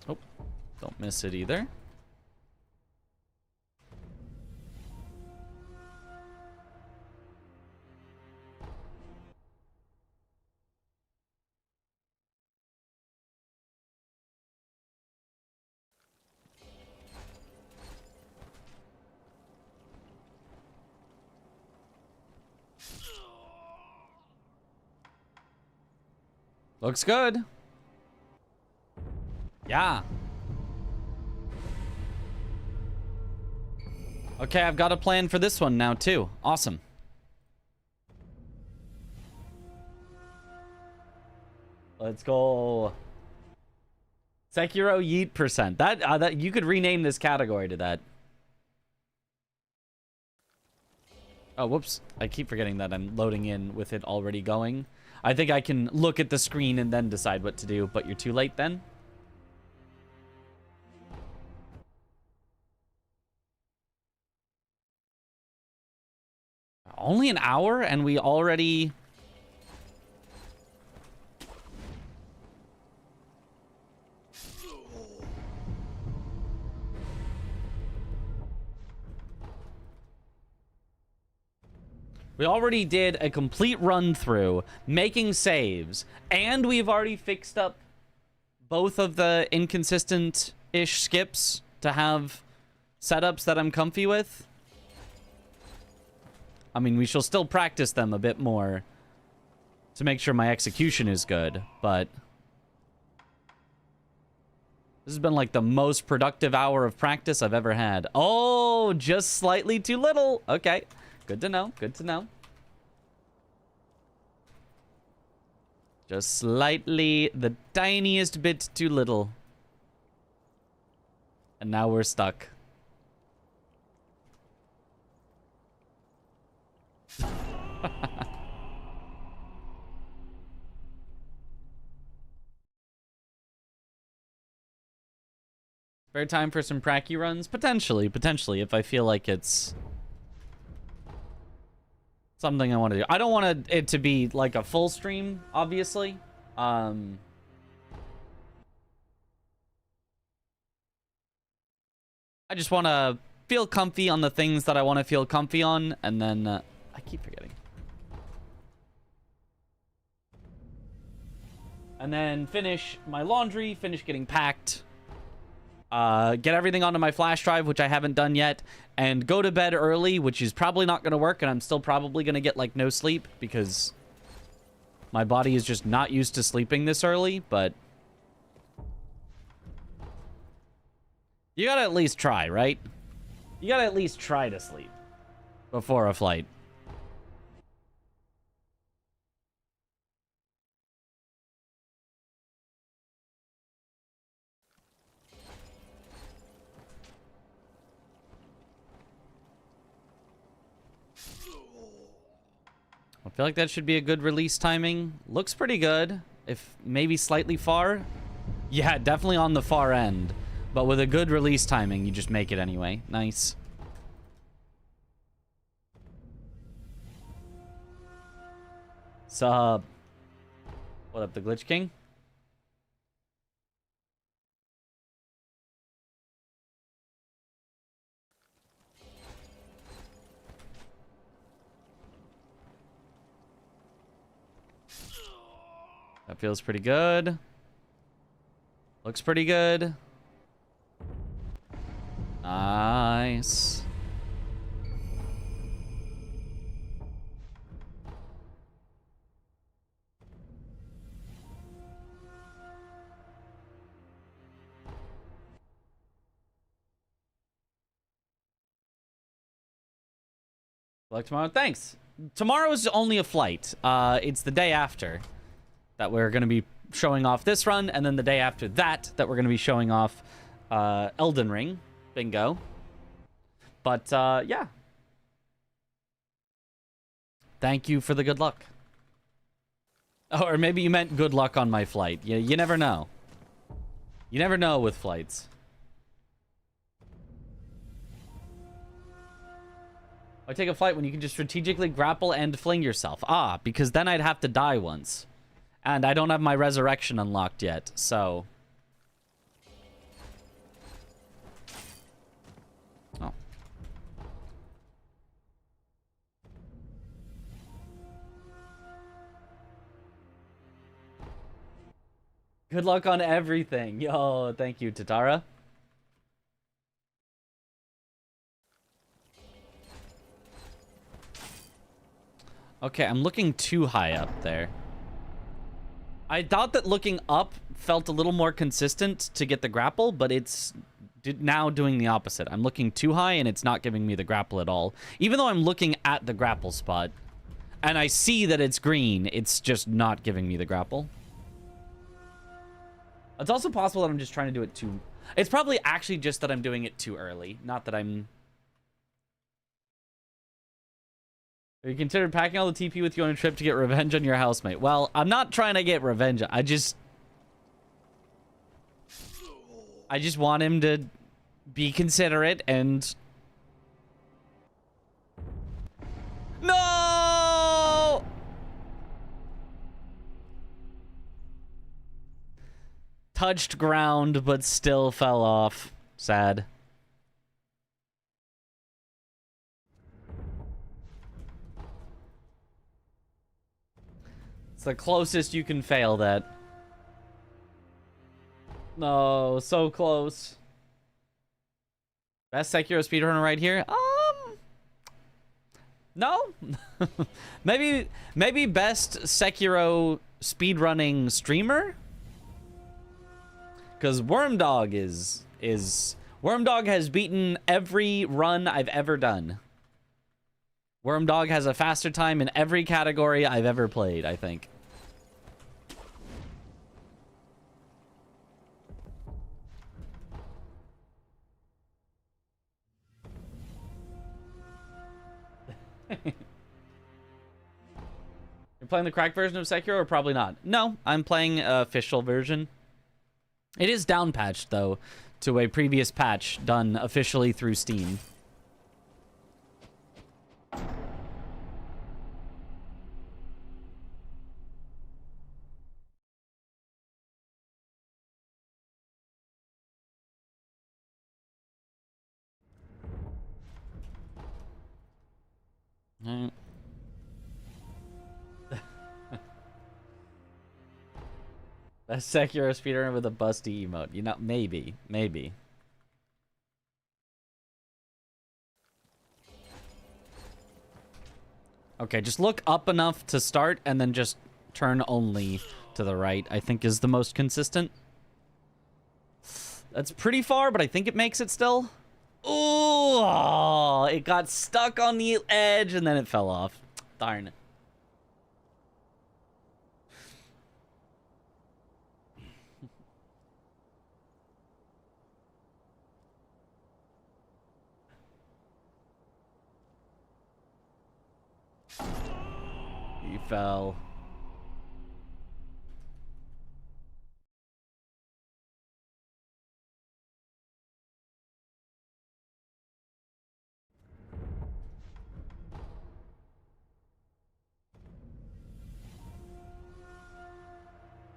Oh, don't miss it either. Looks good. Yeah. Okay, I've got a plan for this one now, too. Awesome. Let's go. Sekiro yeet percent. That you could rename this category to that. Oh, whoops. I keep forgetting that I'm loading in with it already going. I think I can look at the screen and then decide what to do, but you're too late then. Only an hour and we already... We already did a complete run through, making saves, and we've already fixed up both of the inconsistent-ish skips to have setups that I'm comfy with. I mean, we shall still practice them a bit more to make sure my execution is good, but this has been like the most productive hour of practice I've ever had. Oh, just slightly too little. Okay. Good to know. Good to know. Just slightly, the tiniest bit too little. And now we're stuck. Spare time for some pracky runs? Potentially, if I feel like it's something I want to do. I don't want it to be like a full stream, obviously. I just want to feel comfy on the things that I want to feel comfy on, and then I keep forgetting. And then finish my laundry, finish getting packed, get everything onto my flash drive, which I haven't done yet, and go to bed early, which is probably not going to work, and I'm still probably going to get, like, no sleep, because my body is just not used to sleeping this early, but you gotta at least try, right? You gotta at least try to sleep before a flight. I feel like that should be a good release timing. Looks pretty good. If maybe slightly far. Yeah, definitely on the far end. But with a good release timing, you just make it anyway. Nice. Sup? What up, the Glitch King? That feels pretty good. Looks pretty good. Nice. Like tomorrow? Thanks. Tomorrow is only a flight. It's the day after that we're going to be showing off this run, and then the day after that we're going to be showing off Elden Ring. Bingo. But, yeah. Thank you for the good luck. Oh, or maybe you meant good luck on my flight. You never know. You never know with flights. I take a flight when you can just strategically grapple and fling yourself. Ah, because then I'd have to die once. And I don't have my resurrection unlocked yet, so... Oh. Good luck on everything. Yo, thank you, Tatara. Okay, I'm looking too high up there. I thought that looking up felt a little more consistent to get the grapple, but it's now doing the opposite. I'm looking too high and it's not giving me the grapple at all. Even though I'm looking at the grapple spot and I see that it's green, it's just not giving me the grapple. It's also possible that I'm just trying to do it too... It's probably actually just that I'm doing it too early. Not that I'm... Have you considered packing all the TP with you on a trip to get revenge on your housemate? Well, I'm not trying to get revenge. I just want him to be considerate and... No! Touched ground, but still fell off. Sad. It's the closest you can fail that. No, so close. Best Sekiro speedrunner right here? No. maybe best Sekiro speedrunning streamer? Because Wormdog Wormdog has beaten every run I've ever done. Wormdog has a faster time in every category I've ever played, I think. You're playing the cracked version of Sekiro or probably not? No, I'm playing an official version. It is down patched, though, to a previous patch done officially through Steam. Best Sekiro speedrunner with a busty emote. You know, maybe. Okay, just look up enough to start and then just turn only to the right, I think is the most consistent. That's pretty far, but I think it makes it still. Oh, it got stuck on the edge and then it fell off. Darn. He fell.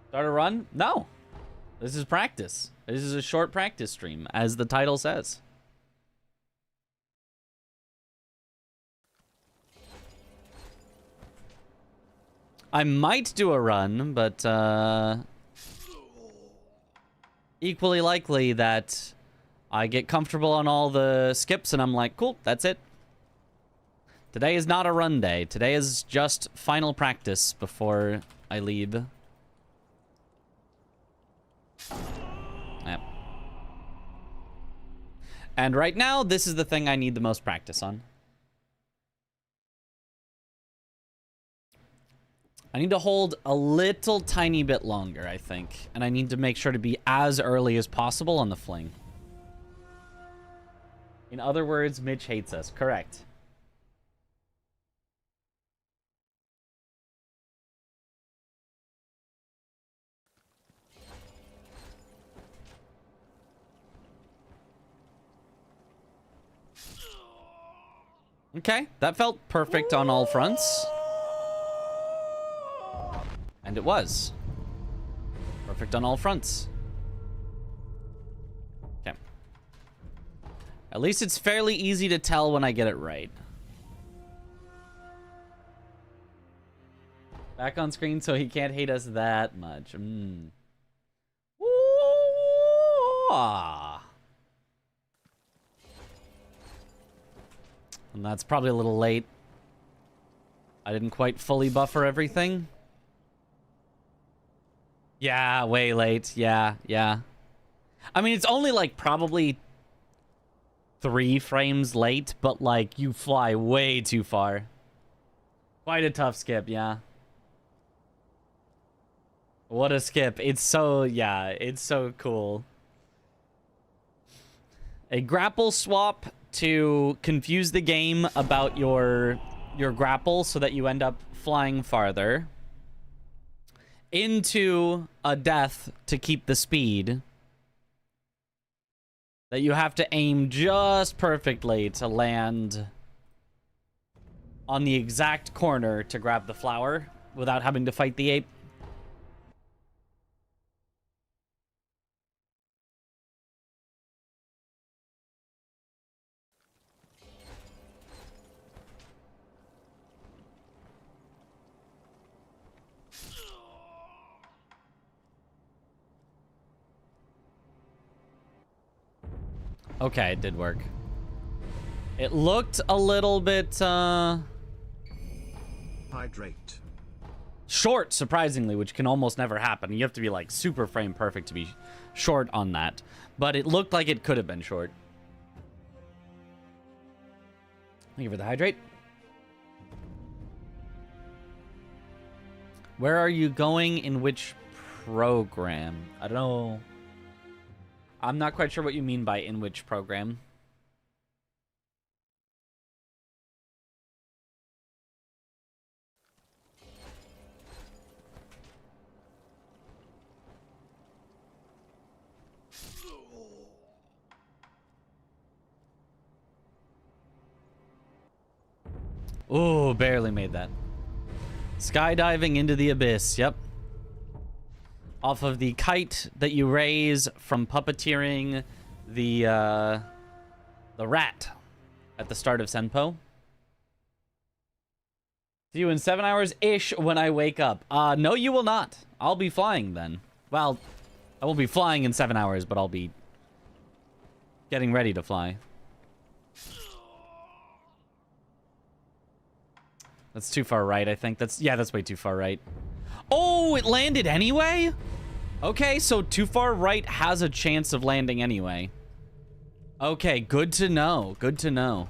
Start a run? No. This is practice. This is a short practice stream, as the title says. I might do a run, but equally likely that I get comfortable on all the skips and I'm like, cool, that's it. Today is not a run day. Today is just final practice before I leave. Yep. And right now, this is the thing I need the most practice on. I need to hold a little tiny bit longer, I think. And I need to make sure to be as early as possible on the fling. In other words, Mitch hates us. Correct. Okay, that felt perfect on all fronts. And it was. Perfect on all fronts. Okay. At least it's fairly easy to tell when I get it right. Back on screen so he can't hate us that much. Ah. And that's probably a little late. I didn't quite fully buffer everything. Yeah, way late. Yeah, yeah. I mean, it's only like probably 3 frames late, but like you fly way too far. Quite a tough skip, yeah. What a skip. It's so, yeah, it's so cool. A grapple swap to confuse the game about your grapple so that you end up flying farther. Into a death to keep the speed. That you have to aim just perfectly to land on the exact corner to grab the flower without having to fight the ape. Okay, it did work. It looked a little bit, Hydrate. short, surprisingly, which can almost never happen. You have to be, like, super frame perfect to be short on that. But it looked like it could have been short. Thank you for the hydrate. Where are you going in which program? I don't know. I'm not quite sure what you mean by in which program. Ooh, barely made that. Skydiving into the abyss, yep. Off of the kite that you raise from puppeteering the rat at the start of Senpo. See you in 7 hours-ish when I wake up. No, you will not. I'll be flying then. Well, I won't be flying in 7 hours, but I'll be getting ready to fly. That's too far right, I think. That's way too far right. Oh, it landed anyway? Okay, so too far right has a chance of landing anyway. Okay, good to know. Good to know.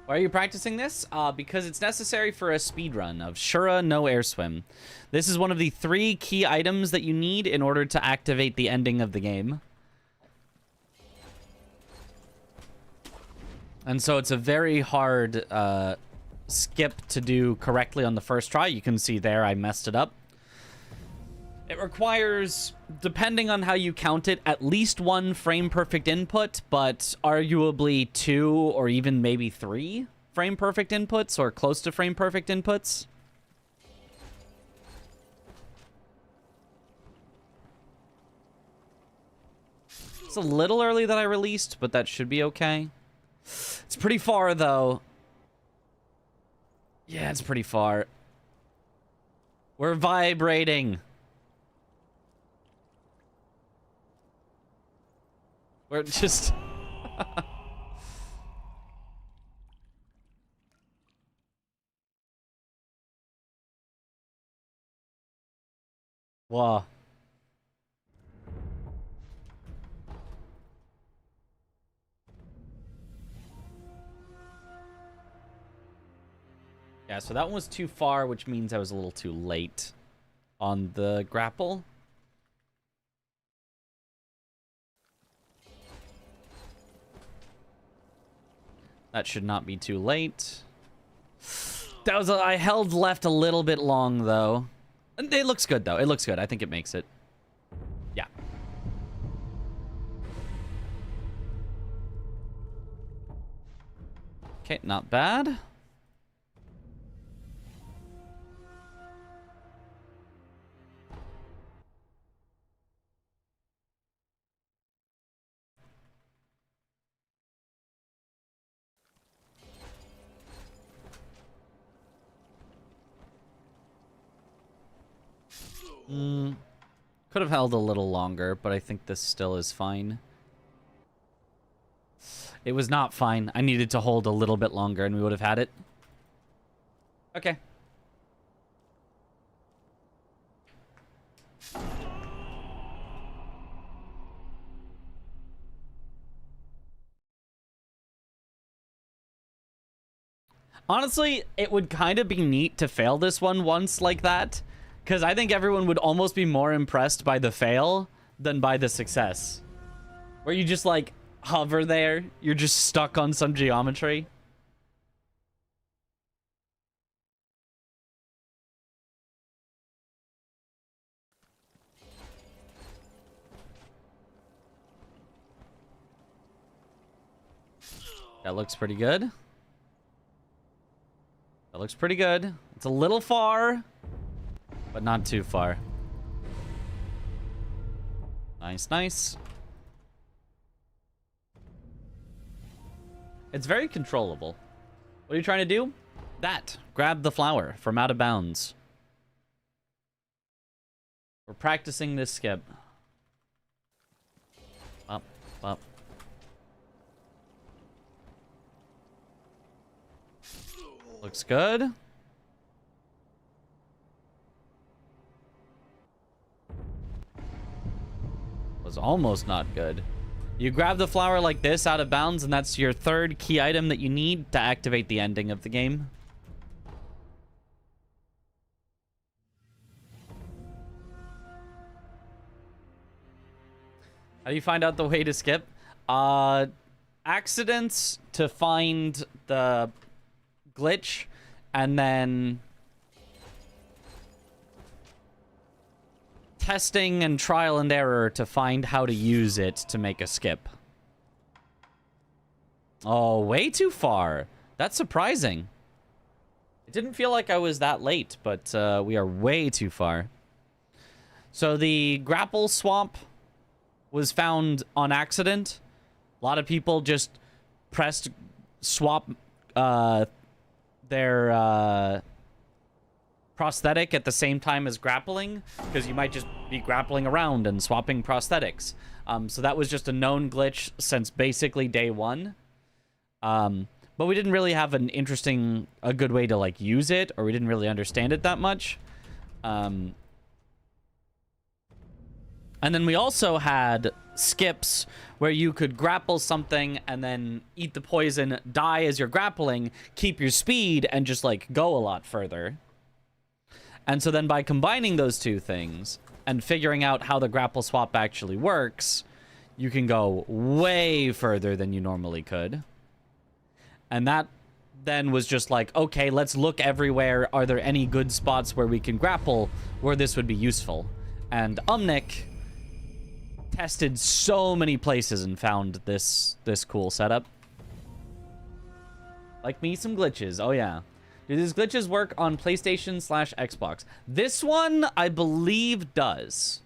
Why are you practicing this? Because it's necessary for a speedrun of Shura no air swim. This is one of the 3 key items that you need in order to activate the ending of the game. And so it's a very hard skip to do correctly on the first try. You can see there I messed it up. It requires, depending on how you count it, at least 1 frame perfect input, but arguably 2 or even maybe 3 frame perfect inputs or close to frame perfect inputs. It's a little early that I released, but that should be okay. It's pretty far, though. Yeah, it's pretty far. We're vibrating. We're just... Whoa. Yeah, so that one was too far, which means I was a little too late on the grapple. That should not be too late. That was I held left a little bit long, though. It looks good, though. It looks good. I think it makes it. Yeah. Okay, not bad. Could have held a little longer, but I think this still is fine. It was not fine. I needed to hold a little bit longer and we would have had it. Okay. Honestly, it would kind of be neat to fail this one once like that, because I think everyone would almost be more impressed by the fail than by the success. Where you just, like, hover there. You're just stuck on some geometry. That looks pretty good. That looks pretty good. It's a little far, but not too far. Nice, nice. It's very controllable. What are you trying to do? That. Grab the flower from out of bounds. We're practicing this skip. Up, up. Looks good. Was almost not good. You grab the flower like this out of bounds, and that's your third key item that you need to activate the ending of the game. How do you find out the way to skip? Accidents to find the glitch, and then testing and trial and error to find how to use it to make a skip. Oh, way too far. That's surprising. It didn't feel like I was that late, but we are way too far. So the grapple swap was found on accident. A lot of people just pressed swap their prosthetic at the same time as grappling, because you might just be grappling around and swapping prosthetics. So that was just a known glitch since basically day one. But we didn't really have a good way to like use it, or we didn't really understand it that much. And then we also had skips where you could grapple something and then eat the poison, die as you're grappling, keep your speed, and just like go a lot further. And so then by combining those two things and figuring out how the grapple swap actually works, you can go way further than you normally could. And that then was just like, okay, let's look everywhere. Are there any good spots where we can grapple where this would be useful? And Umnik tested so many places and found this cool setup. Like me some glitches. Oh yeah. Do these glitches work on PlayStation/Xbox? This one, I believe, does.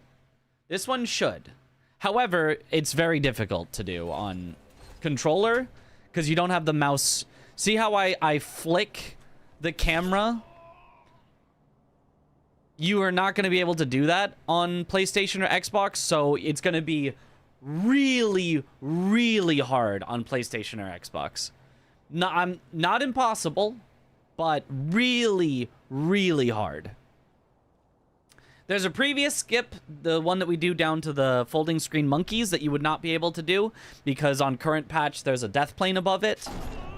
This one should. However, it's very difficult to do on controller because you don't have the mouse. See how I flick the camera? You are not going to be able to do that on PlayStation or Xbox, so it's going to be really, really hard on PlayStation or Xbox. Not impossible, but really, really hard. There's a previous skip, the one that we do down to the folding screen monkeys, that you would not be able to do because on current patch there's a death plane above it.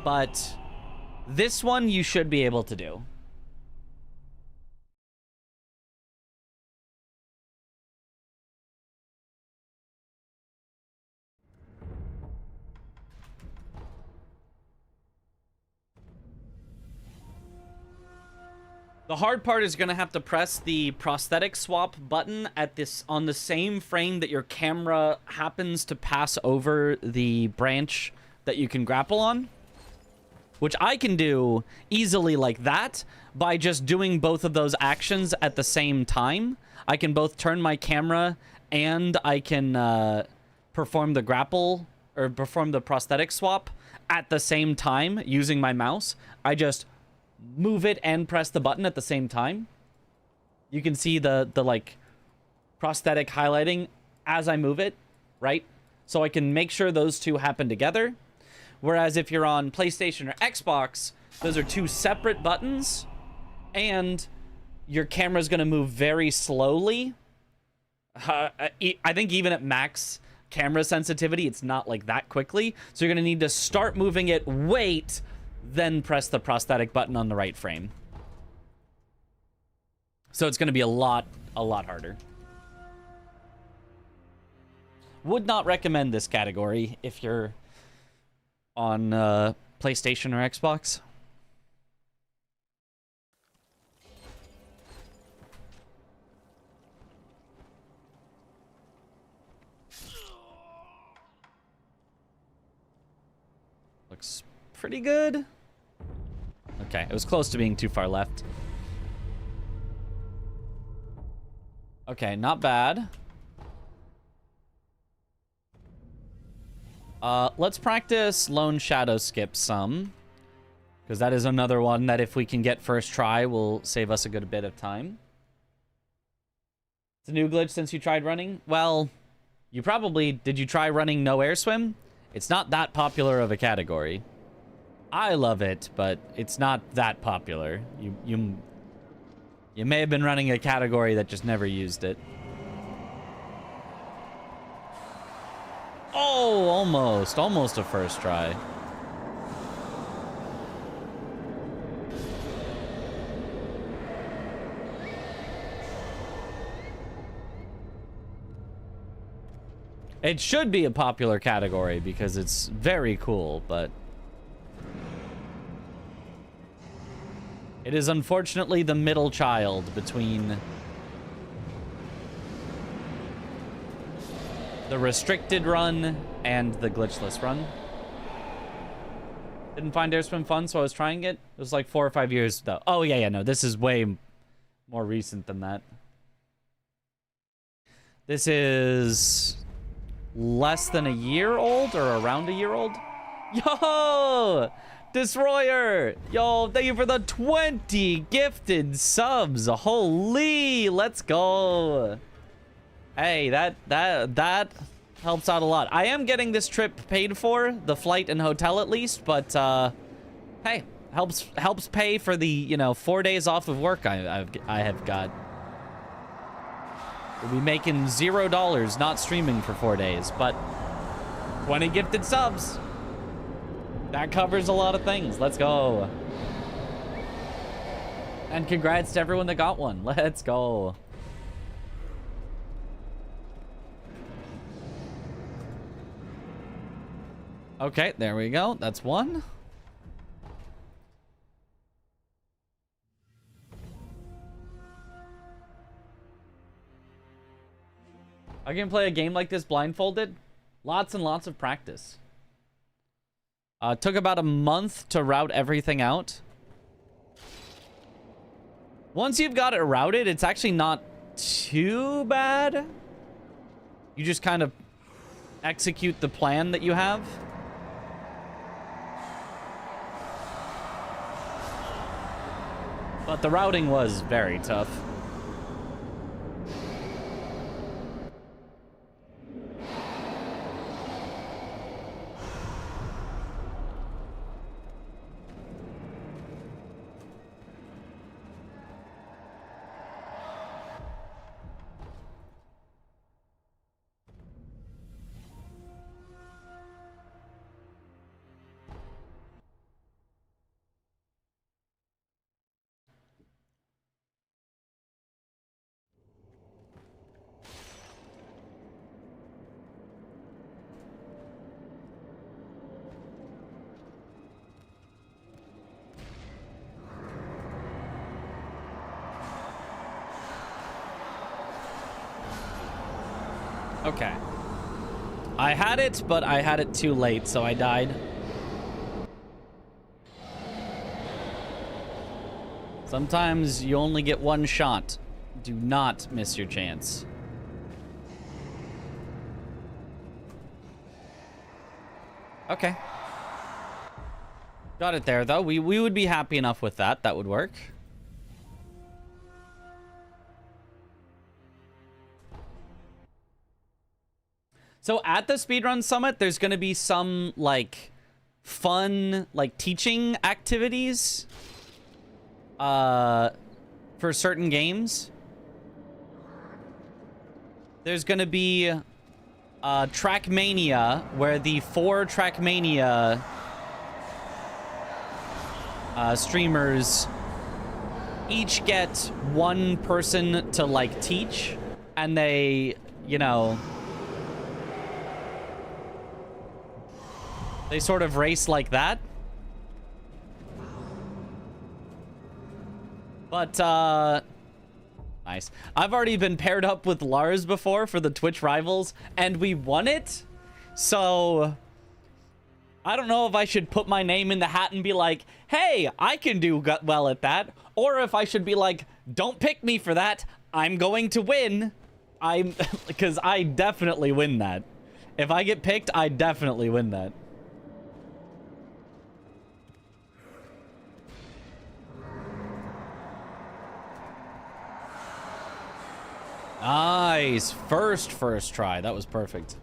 But this one you should be able to do. The hard part is going to have to press the prosthetic swap button on the same frame that your camera happens to pass over the branch that you can grapple on. Which I can do easily like that by just doing both of those actions at the same time. I can both turn my camera and I can perform the grapple or perform the prosthetic swap at the same time using my mouse. I just move it and press the button at the same time. You can see the like prosthetic highlighting as I move it, right? So I can make sure those two happen together. Whereas if you're on PlayStation or Xbox, those are two separate buttons and your camera's going to move very slowly. I think even at max camera sensitivity, it's not like that quickly. So you're going to need to start moving it, wait, then press the prosthetic button on the right frame. So it's going to be a lot harder. Would not recommend this category if you're on PlayStation or Xbox. Looks pretty good. Okay, it was close to being too far left. Okay, not bad. Let's practice Lone Shadow Skip some. Because that is another one that if we can get first try will save us a good bit of time. It's a new glitch since you tried running? Well, you probably... Did you try running No Air Swim? It's not that popular of a category. I love it, but it's not that popular. You may have been running a category that just never used it. Oh, almost a first try. It should be a popular category because it's very cool, but it is unfortunately the middle child between the restricted run and the glitchless run. Didn't find Air Swim fun, so I was trying it. It was like 4 or 5 years though. Oh yeah, no, this is way more recent than that. This is less than a year old or around a year old. Yo! Destroyer! Yo, thank you for the 20 gifted subs. Holy, let's go. Hey, that helps out a lot. I am getting this trip paid for, the flight and hotel at least, but hey, helps pay for the, 4 days off of work I have got. We'll be making $0 not streaming for 4 days, but 20 gifted subs. That covers a lot of things. Let's go. And congrats to everyone that got one. Let's go. Okay, there we go. That's one. I can play a game like this blindfolded. Lots and lots of practice. Took about a month to route everything out. Once you've got it routed, it's actually not too bad. You just kind of execute the plan that you have. But the routing was very tough. Okay. I had it, but I had it too late, so I died. Sometimes you only get one shot. Do not miss your chance. Okay. Got it there, though. We would be happy enough with that. That would work. So at the Speedrun Summit, there's going to be some, like, fun, like, teaching activities for certain games. There's going to be Trackmania, where the 4 Trackmania streamers each get one person to, like, teach, and they, you know, they sort of race like that. But, nice. I've already been paired up with Lars before for the Twitch Rivals, and we won it. So, I don't know if I should put my name in the hat and be like, hey, I can do well at that. Or if I should be like, don't pick me for that. I'm going to win. Because I definitely win that. If I get picked, I definitely win that. Nice. First try. That was perfect.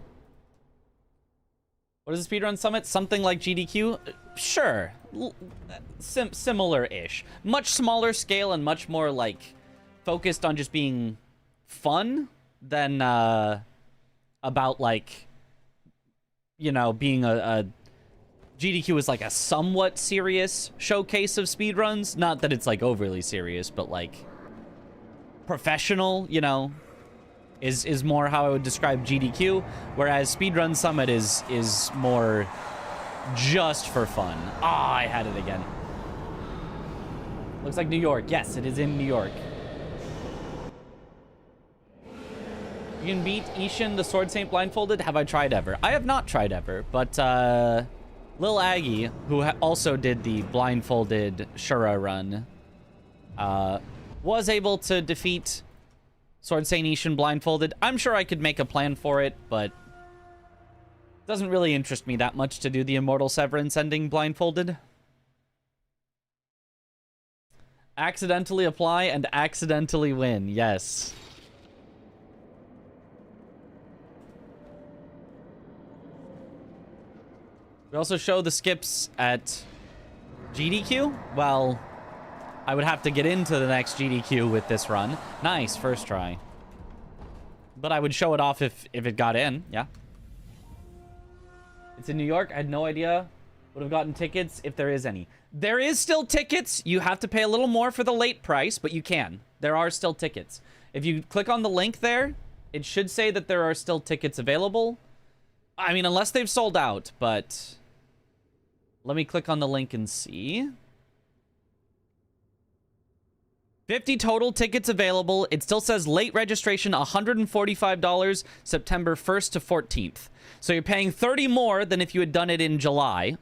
What is the Speedrun Summit? Something like GDQ? Sure. Similar-ish. Much smaller scale and much more, like, focused on just being fun than, about, like, you know, being a GDQ is, like, a somewhat serious showcase of speedruns. Not that it's, like, overly serious, but, like, professional, you know, is more how I would describe GDQ, whereas Speedrun Summit is more just for fun. Ah, I had it again. Looks like New York. Yes, it is in New York. You can beat Ishin the Sword Saint blindfolded? Have I tried ever? I have not tried ever, but Lil Aggie, who also did the blindfolded Shura run, was able to defeat Sword Saint Ishin blindfolded. I'm sure I could make a plan for it, but it doesn't really interest me that much to do the Immortal Severance ending blindfolded. Accidentally apply and accidentally win. Yes. We also show the skips at GDQ. Well, I would have to get into the next GDQ with this run. Nice, first try. But I would show it off if it got in, yeah. It's in New York. I had no idea. Would have gotten tickets if there is any. There is still tickets. You have to pay a little more for the late price, but you can. There are still tickets. If you click on the link there, it should say that there are still tickets available. I mean, unless they've sold out, but let me click on the link and see. 50 total tickets available. It still says late registration, $145, September 1st to 14th. So you're paying 30 more than if you had done it in July.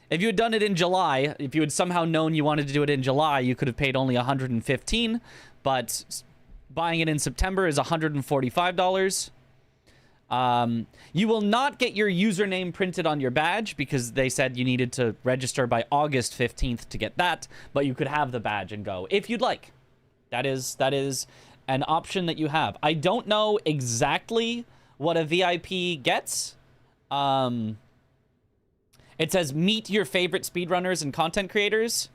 If you had done it in July, if you had somehow known you wanted to do it in July, you could have paid only $115, but buying it in September is $145. You will not get your username printed on your badge because they said you needed to register by August 15th to get that, but you could have the badge and go if you'd like. That is an option that you have. I don't know exactly what a VIP gets. It says meet your favorite speedrunners and content creators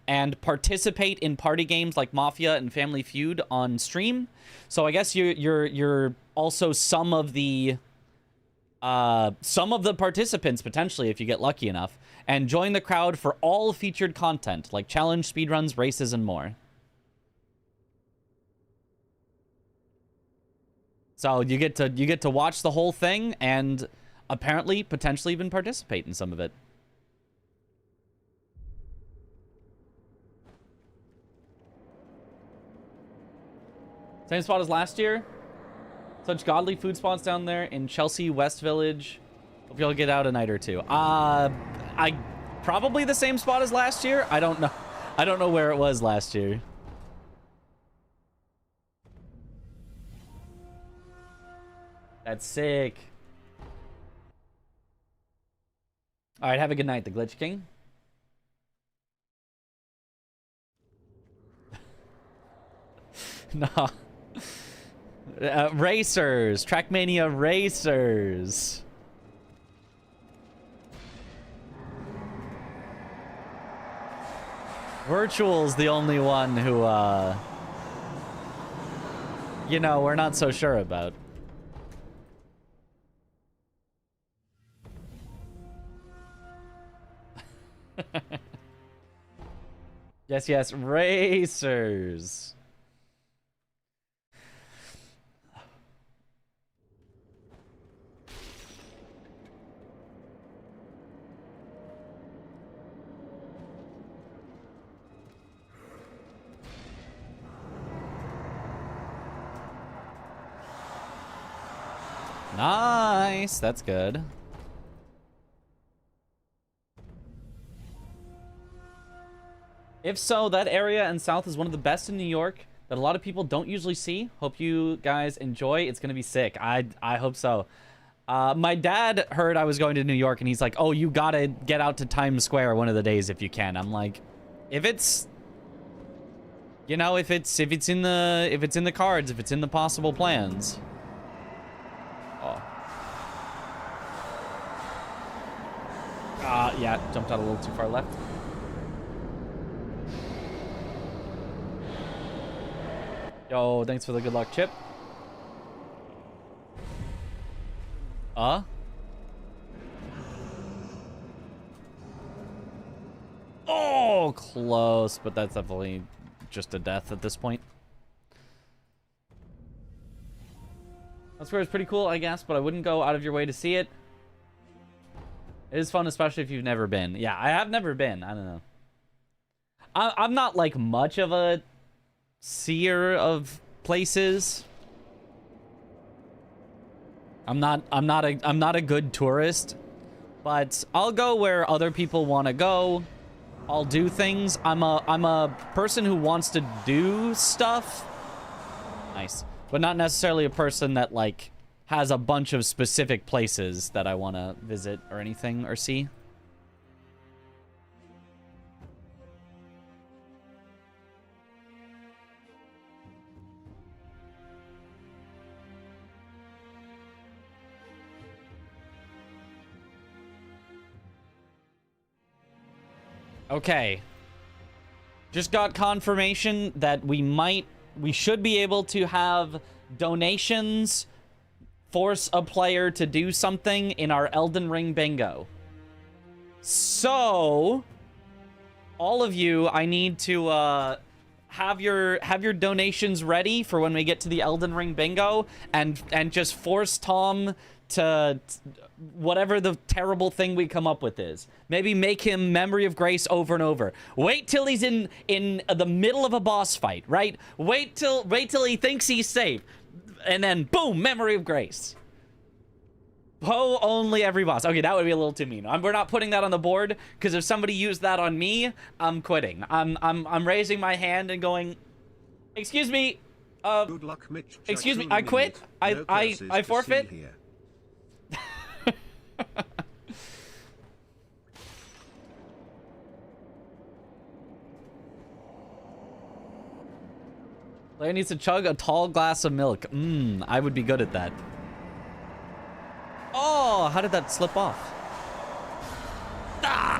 and participate in party games like Mafia and Family Feud on stream. So I guess you're also some of the participants potentially if you get lucky enough, and join the crowd for all featured content like challenge, speedruns, races, and more. So you get to watch the whole thing and apparently potentially even participate in some of it. Same spot as last year. Such godly food spots down there in Chelsea, West Village. Hope y'all get out a night or two. I probably the same spot as last year. I don't know. I don't know where it was last year. That's sick. All right, have a good night, the Glitch King. No. Racers. Trackmania Racers. Virtual's the only one who, you know, we're not so sure about. Yes, yes, racers. Nice, that's good. If so, that area and south is one of the best in New York that a lot of people don't usually see. Hope you guys enjoy. It's gonna be sick. I hope so. My dad heard I was going to New York and he's like, "Oh, you gotta get out to Times Square one of the days if you can." I'm like, if it's, you know, if it's in the cards, if it's in the possible plans. Oh. Yeah, jumped out a little too far left. Yo, thanks for the good luck, Chip. Oh, close, but that's definitely just a death at this point. That's where it's pretty cool, I guess, but I wouldn't go out of your way to see it. It is fun, especially if you've never been. Yeah, I have never been. I don't know. I'm not like much of a seer of places. I'm not a good tourist, but I'll go where other people want to go. I'll do things. I'm a person who wants to do stuff. Nice. But not necessarily a person that like has a bunch of specific places that I want to visit or anything or see. Okay. Just got confirmation that we should be able to have donations force a player to do something in our Elden Ring bingo. So, all of you, I need to have your donations ready for when we get to the Elden Ring bingo, and just force Tom to whatever the terrible thing we come up with is. Maybe make him Memory of Grace over and over. Wait till he's in the middle of a boss fight, right? Wait till he thinks he's safe. And then, boom, Memory of Grace. Oh, only every boss. Okay, that would be a little too mean. We're not putting that on the board, because if somebody used that on me, I'm quitting. I'm raising my hand and going, excuse me, good luck, Mitch. Excuse me, I quit? I forfeit? Player needs to chug a tall glass of milk. I would be good at that. Oh, how did that slip off? Ah!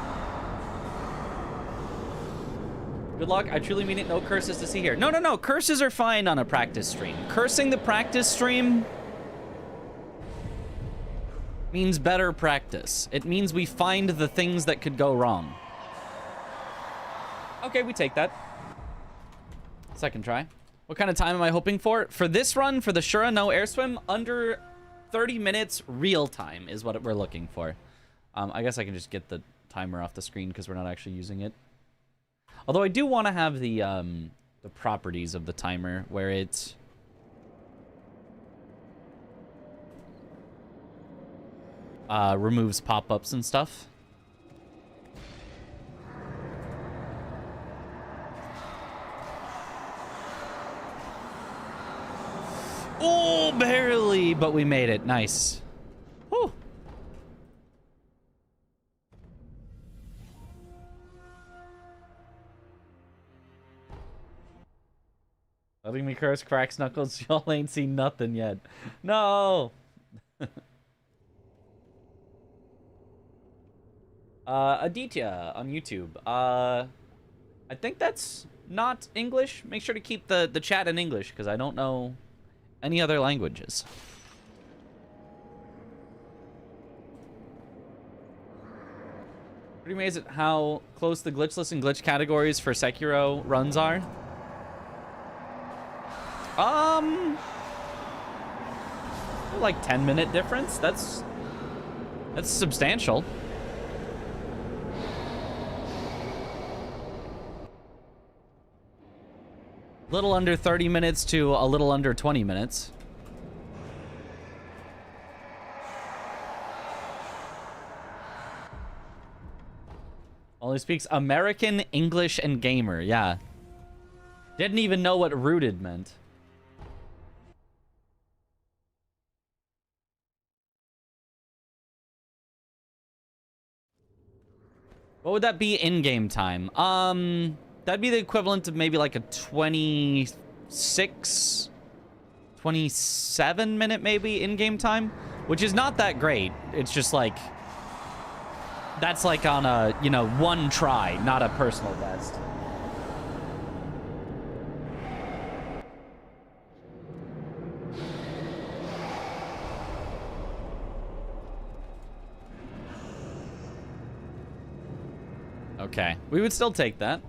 Good luck. I truly mean it. No curses to see here. No. Curses are fine on a practice stream. Cursing the practice stream means better practice. It means we find the things that could go wrong. Okay, we take that. Second try. What kind of time am I hoping for? For this run, for the Shura no air swim, under 30 minutes real time is what we're looking for. I guess I can just get the timer off the screen because we're not actually using it. Although I do want to have the properties of the timer where it removes pop-ups and stuff. Oh, barely, but we made it. Nice. Whew. Letting me curse cracks knuckles. Y'all ain't seen nothing yet. No. Aditya on YouTube. I think that's not English. Make sure to keep the chat in English because I don't know any other languages. Pretty amazed at how close the glitchless and glitch categories for Sekiro runs are. Like 10-minute difference. That's substantial. Little under 30 minutes to a little under 20 minutes. Only speaks American, English, and gamer. Yeah. Didn't even know what rooted meant. What would that be in-game time? That'd be the equivalent of maybe like a 26, 27 minute maybe in-game time, which is not that great. It's just like, that's like on a, you know, one try, not a personal best. Okay, we would still take that.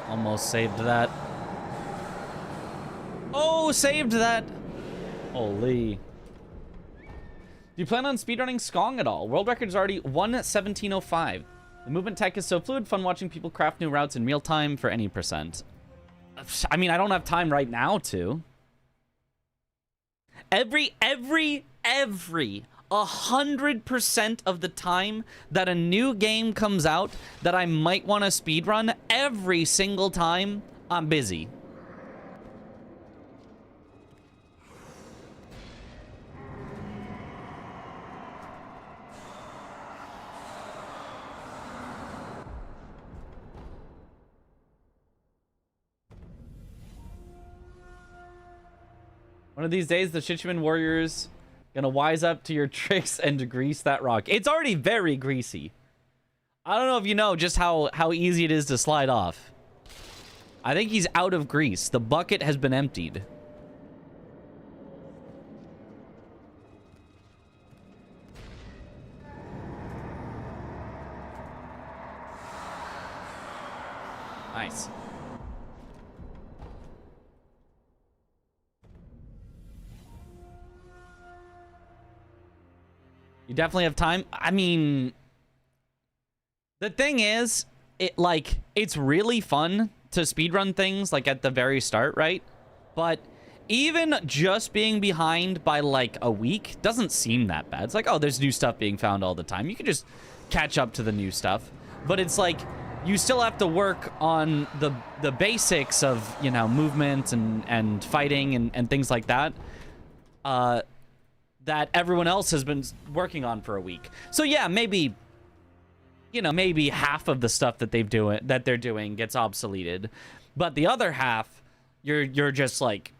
Almost saved that. Oh, saved that. Holy. Do you plan on speedrunning Skong at all? World record is already 1:17:05. The movement tech is so fluid, fun watching people craft new routes in real time for any percent. I mean, I don't have time right now to. Every 100% of the time that a new game comes out that I might want to speedrun, every single time, I'm busy. One of these days, the Shichiman Warriors gonna wise up to your tricks and grease that rock. It's already very greasy. I don't know if you know just how easy it is to slide off. I think he's out of grease. The bucket has been emptied. Nice. You definitely have time. I mean, the thing is, it's really fun to speedrun things like at the very start, right? But even just being behind by like a week doesn't seem that bad. It's like, oh, there's new stuff being found all the time. You can just catch up to the new stuff. But it's like, you still have to work on the basics of, you know, movement and fighting and things like that. That everyone else has been working on for a week. So yeah, maybe, you know, maybe half of the stuff that they're doing gets obsoleted, but the other half, you're just like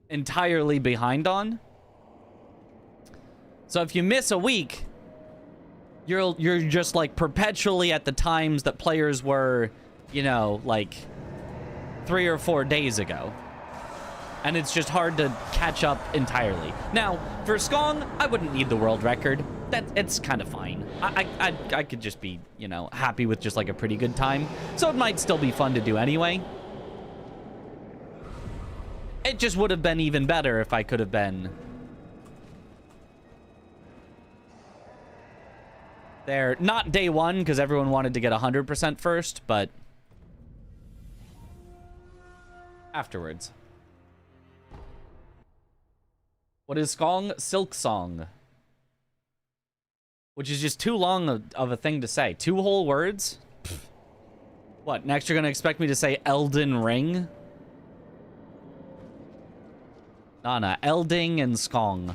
entirely behind on. So if you miss a week, you're just like perpetually at the times that players were, you know, like 3 or 4 days ago. And it's just hard to catch up entirely. Now, for Skong, I wouldn't need the world record. It's kind of fine. I could just be, you know, happy with just like a pretty good time. So it might still be fun to do anyway. It just would have been even better if I could have been there. Not day one, because everyone wanted to get 100% first, but afterwards. What is Skong? Silk Song. Which is just too long of a thing to say. 2 whole words? Pfft. What, next you're going to expect me to say Elden Ring? Nah, Elding and Skong.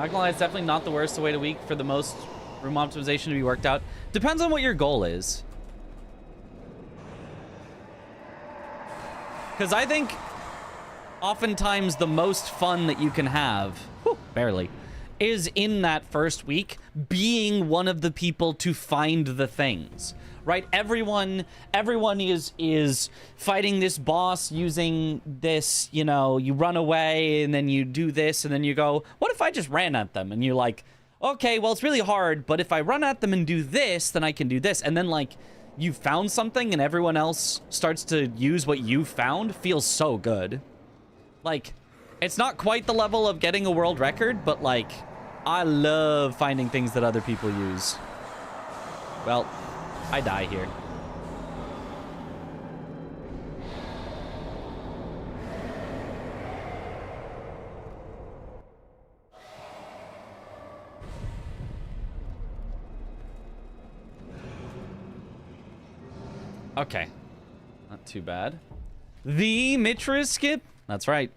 Not gonna lie, it's definitely not the worst to wait a week for the most room optimization to be worked out. Depends on what your goal is. Because I think oftentimes the most fun that you can have, barely, is in that first week being one of the people to find the things. Right? Everyone is fighting this boss using this, you know, you run away and then you do this and then you go, what if I just ran at them? And you're like, okay, well, it's really hard, but if I run at them and do this, then I can do this. And then, like, you found something and everyone else starts to use what you found. Feels so good. Like, it's not quite the level of getting a world record, but, like, I love finding things that other people use. Well, I die here. Okay. Not too bad. The Mitra skip? That's right.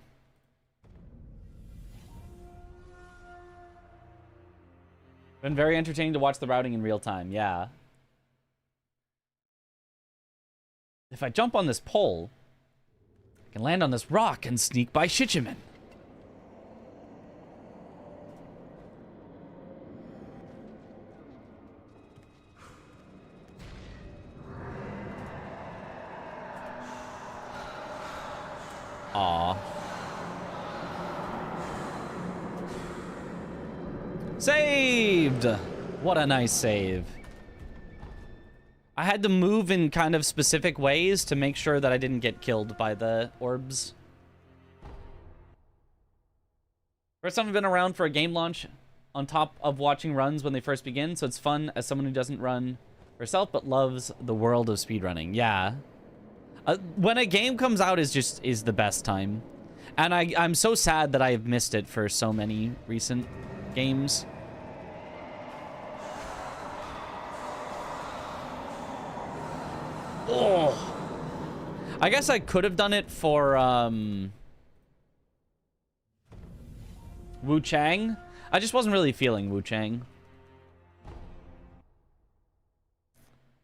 Been very entertaining to watch the routing in real time. Yeah. If I jump on this pole, I can land on this rock and sneak by Shichiman. Aw. Saved! What a nice save. I had to move in kind of specific ways to make sure that I didn't get killed by the orbs. First time I've been around for a game launch on top of watching runs when they first begin, so it's fun as someone who doesn't run herself but loves the world of speedrunning. Yeah. When a game comes out is the best time. And I'm so sad that I have missed it for so many recent games. Oh, I guess I could have done it for Wu Chang. I just wasn't really feeling Wu Chang.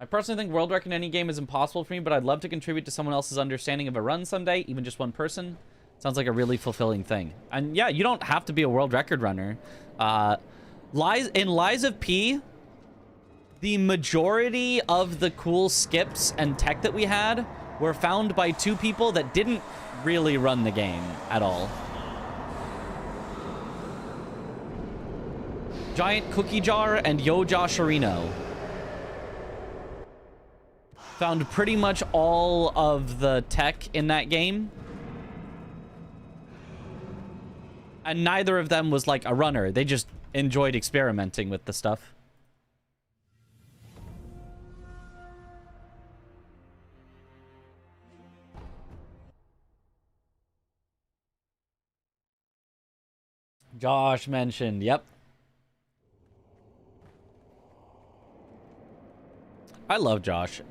I personally think world record in any game is impossible for me, but I'd love to contribute to someone else's understanding of a run someday, even just one person. Sounds like a really fulfilling thing. And yeah, you don't have to be a world record runner. In Lies of P, the majority of the cool skips and tech that we had were found by two people that didn't really run the game at all. Giant Cookie Jar and Yo Joshorino found pretty much all of the tech in that game. And neither of them was like a runner. They just enjoyed experimenting with the stuff. Josh mentioned, yep. I love Josh.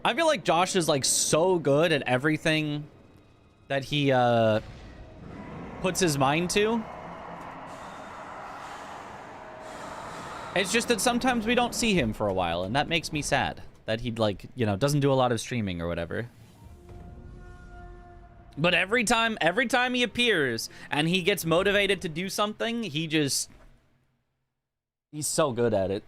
I feel like Josh is like so good at everything that he puts his mind to. It's just that sometimes we don't see him for a while, and that makes me sad that he, like, you know, doesn't do a lot of streaming or whatever. But every time he appears and he gets motivated to do something, he's so good at it.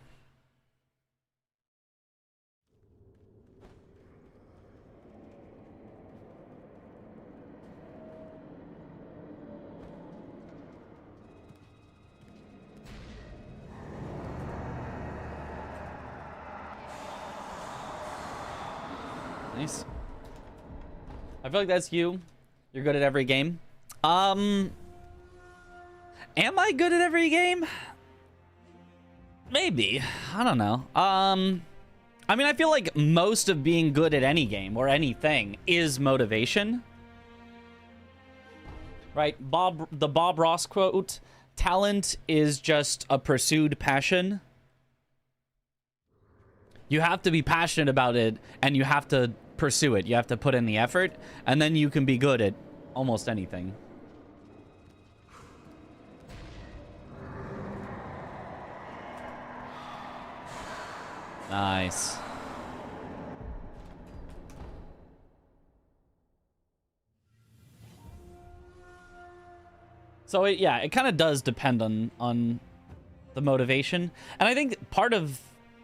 Nice. I feel like that's you. You're good at every game. Am I good at every game? Maybe. I don't know. I mean, I feel like most of being good at any game or anything is motivation. Right? The Bob Ross quote, talent is just a pursued passion. You have to be passionate about it, and you have to pursue it. You have to put in the effort, and then you can be good at almost anything. Nice. So yeah, it kind of does depend on the motivation. And I think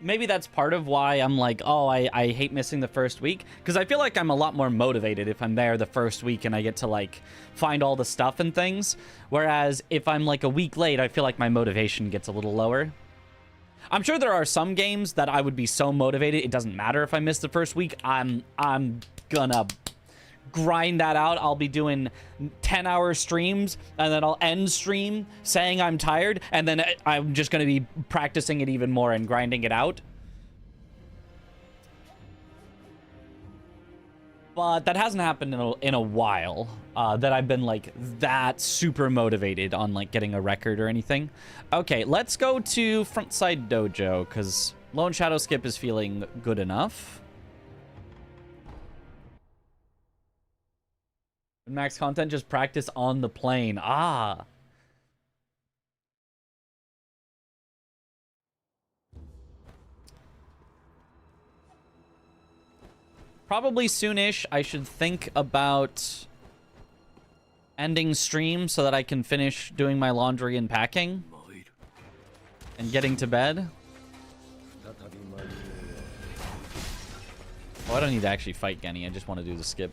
maybe that's part of why I'm like, oh, I hate missing the first week. Because I feel like I'm a lot more motivated if I'm there the first week and I get to, like, find all the stuff and things. Whereas if I'm, like, a week late, I feel like my motivation gets a little lower. I'm sure there are some games that I would be so motivated, it doesn't matter if I miss the first week. I'm gonna grind that out. I'll be doing 10-hour streams, and then I'll end stream saying I'm tired, and then I'm just going to be practicing it even more and grinding it out. But that hasn't happened in a while, that I've been, like, that super motivated on, like, getting a record or anything. Okay, let's go to Frontside Dojo, because Lone Shadow Skip is feeling good enough. Max content, just practice on the plane. Ah. Probably soonish, I should think about ending stream so that I can finish doing my laundry and packing and getting to bed. Oh, I don't need to actually fight Genny. I just want to do the skip.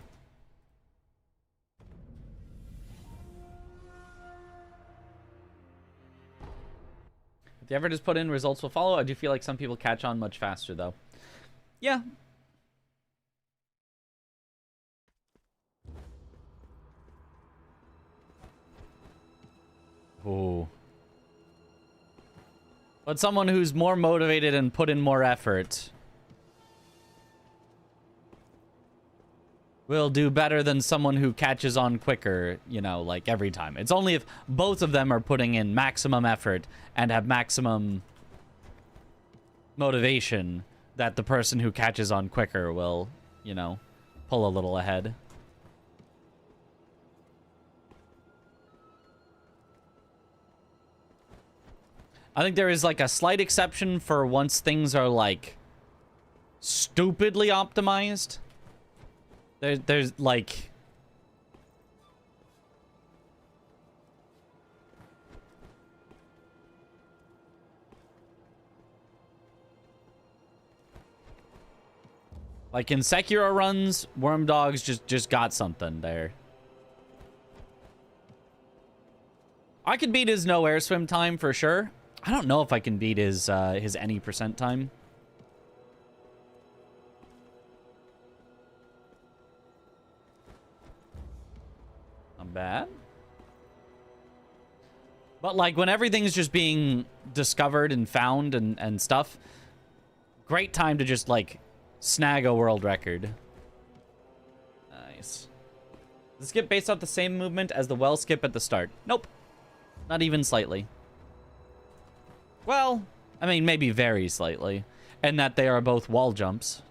If the effort is put in, results will follow. I do feel like some people catch on much faster, though. Yeah. Ooh. But someone who's more motivated and put in more effort will do better than someone who catches on quicker, you know, like every time. It's only if both of them are putting in maximum effort and have maximum motivation that the person who catches on quicker will, you know, pull a little ahead. I think there is, like, a slight exception for once things are, like, stupidly optimized. There's, like... Like, in Sekiro runs, Worm Dogs just got something there. I could beat his no air swim time for sure. I don't know if I can beat his any percent time. Not bad. But, like, when everything's just being discovered and found and stuff, great time to just, like, snag a world record. Nice. The skip based off the same movement as the well skip at the start. Nope. Not even slightly. Well, I mean, maybe very slightly. And that they are both wall jumps.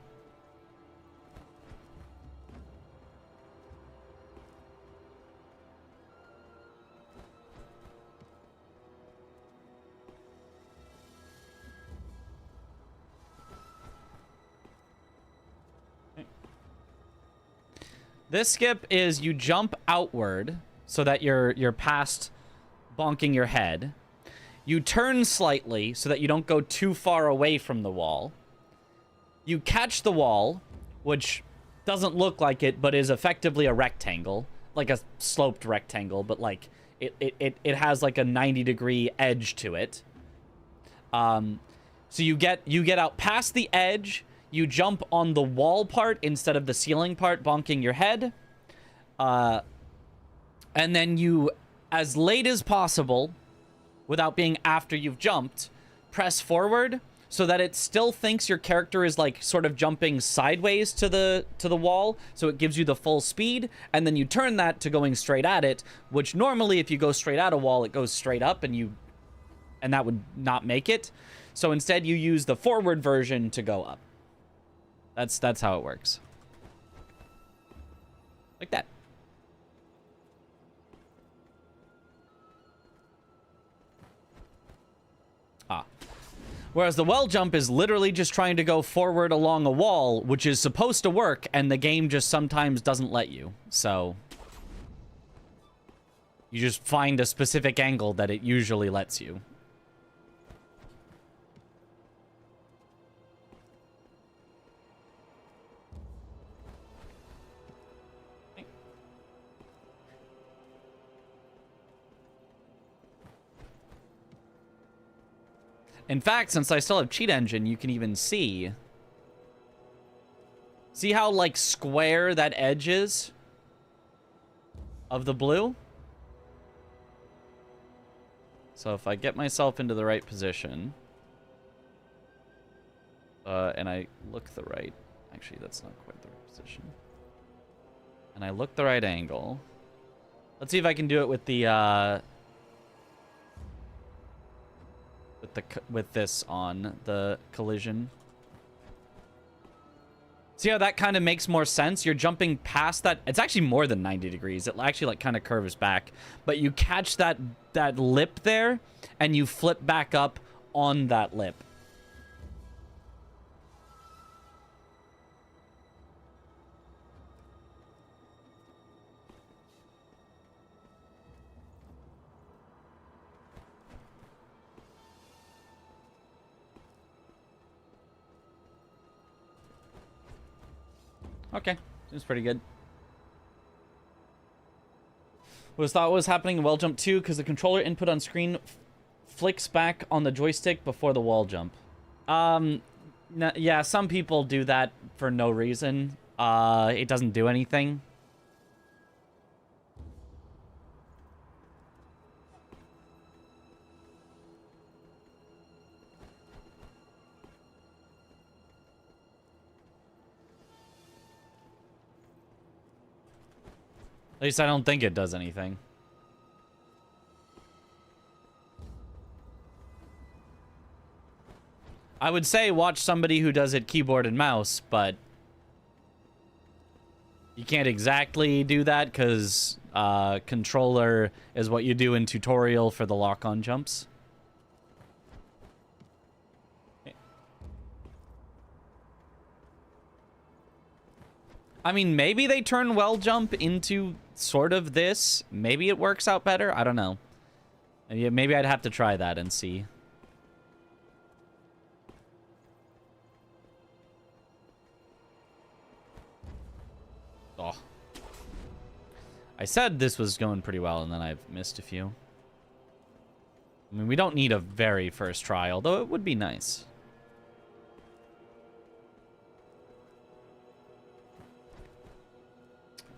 This skip is you jump outward so that you're past bonking your head. You turn slightly so that you don't go too far away from the wall. You catch the wall, which doesn't look like it, but is effectively a rectangle. Like a sloped rectangle, but like it has like a 90-degree edge to it. So you get out past the edge, you jump on the wall part instead of the ceiling part, bonking your head. And then you, as late as possible, without being after you've jumped, press forward so that it still thinks your character is like sort of jumping sideways to the wall, so it gives you the full speed, and then you turn that to going straight at it, which normally if you go straight at a wall, it goes straight up and that would not make it. So instead you use the forward version to go up. That's how it works. Like that. Whereas the well jump is literally just trying to go forward along a wall, which is supposed to work, and the game just sometimes doesn't let you. So you just find a specific angle that it usually lets you. In fact, since I still have Cheat Engine, you can even see. See how, like, square that edge is? Of the blue? So if I get myself into the right position. And I look the right... Actually, that's not quite the right position. And I look the right angle. Let's see if I can do it with the, with this on the collision. See how that kind of makes more sense? You're jumping past that. It's actually more than 90 degrees. It actually like kind of curves back, but you catch that lip there and you flip back up on that lip. Okay, seems pretty good. Was thought what was happening in wall jump 2 because the controller input on screen flicks back on the joystick before the wall jump. Yeah, some people do that for no reason. It doesn't do anything. At least I don't think it does anything. I would say watch somebody who does it keyboard and mouse, but you can't exactly do that because controller is what you do in tutorial for the lock-on jumps. I mean, maybe they turn well jump into sort of this. Maybe it works out better. I don't know. Maybe I'd have to try that and see. Oh. I said this was going pretty well, and then I've missed a few. I mean, we don't need a very first try, although it would be nice.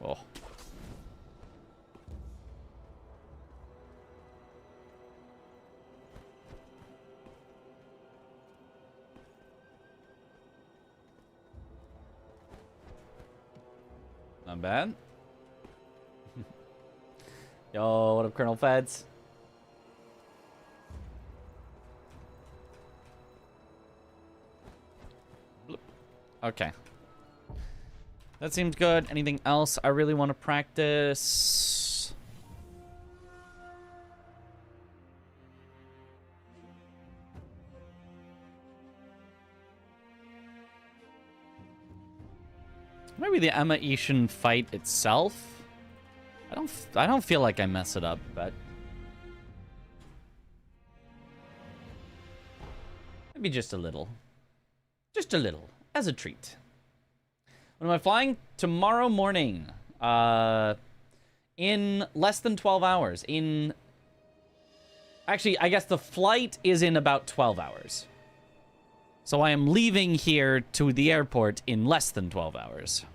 Oh. Not bad. Yo, what up, Colonel Feds? Okay. That seems good. Anything else I really want to practice? Maybe the Emma Ishin fight itself. I don't feel like I mess it up, but maybe just a little. Just a little, as a treat. When am I flying? Tomorrow morning. In less than 12 hours. Actually, I guess the flight is in about 12 hours. So I am leaving here to the airport in less than 12 hours.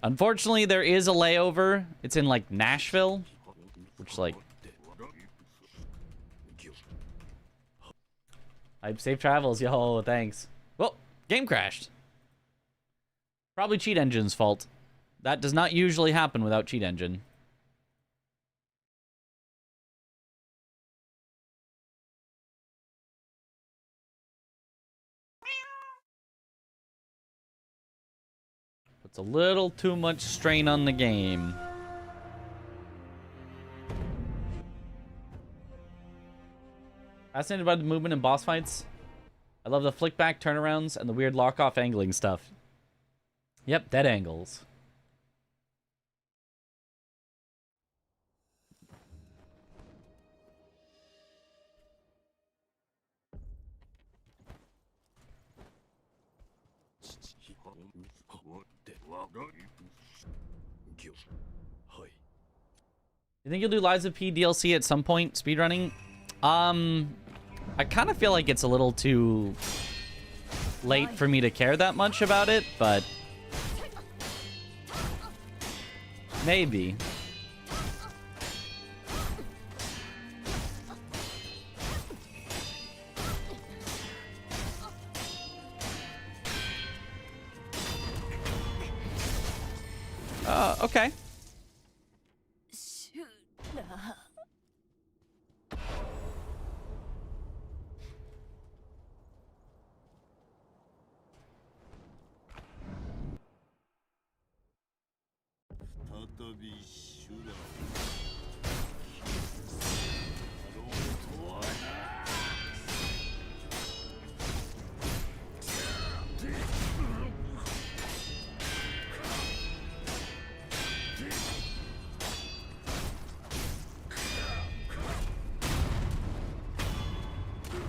Unfortunately, there is a layover. It's in, like, Nashville. Which, like... Safe travels, yo, thanks. Well, game crashed. Probably Cheat Engine's fault. That does not usually happen without Cheat Engine. Puts a little too much strain on the game. Fascinated by the movement in boss fights. I love the flick back turnarounds and the weird lock off angling stuff. Yep, dead angles. You think you'll do Lies of P DLC at some point, speedrunning? I kind of feel like it's a little too late for me to care that much about it, but maybe. Okay.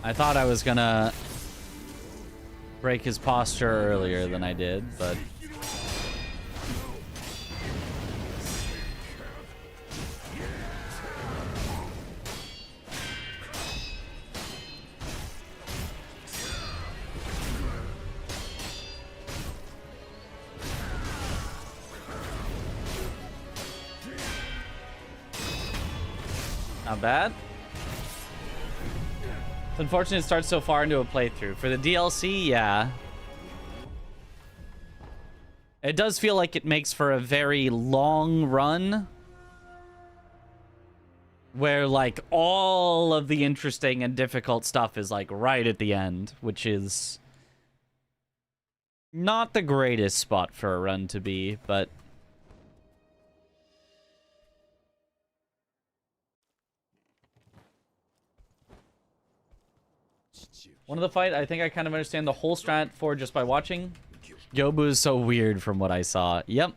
I thought I was gonna break his posture earlier than I did, but not bad. It's unfortunate it starts so far into a playthrough. For the DLC, yeah. It does feel like it makes for a very long run. Where, like, all of the interesting and difficult stuff is, like, right at the end. Which is not the greatest spot for a run to be, but one of the fight, I think I kind of understand the whole strat for just by watching. Yobu is so weird from what I saw. Yep.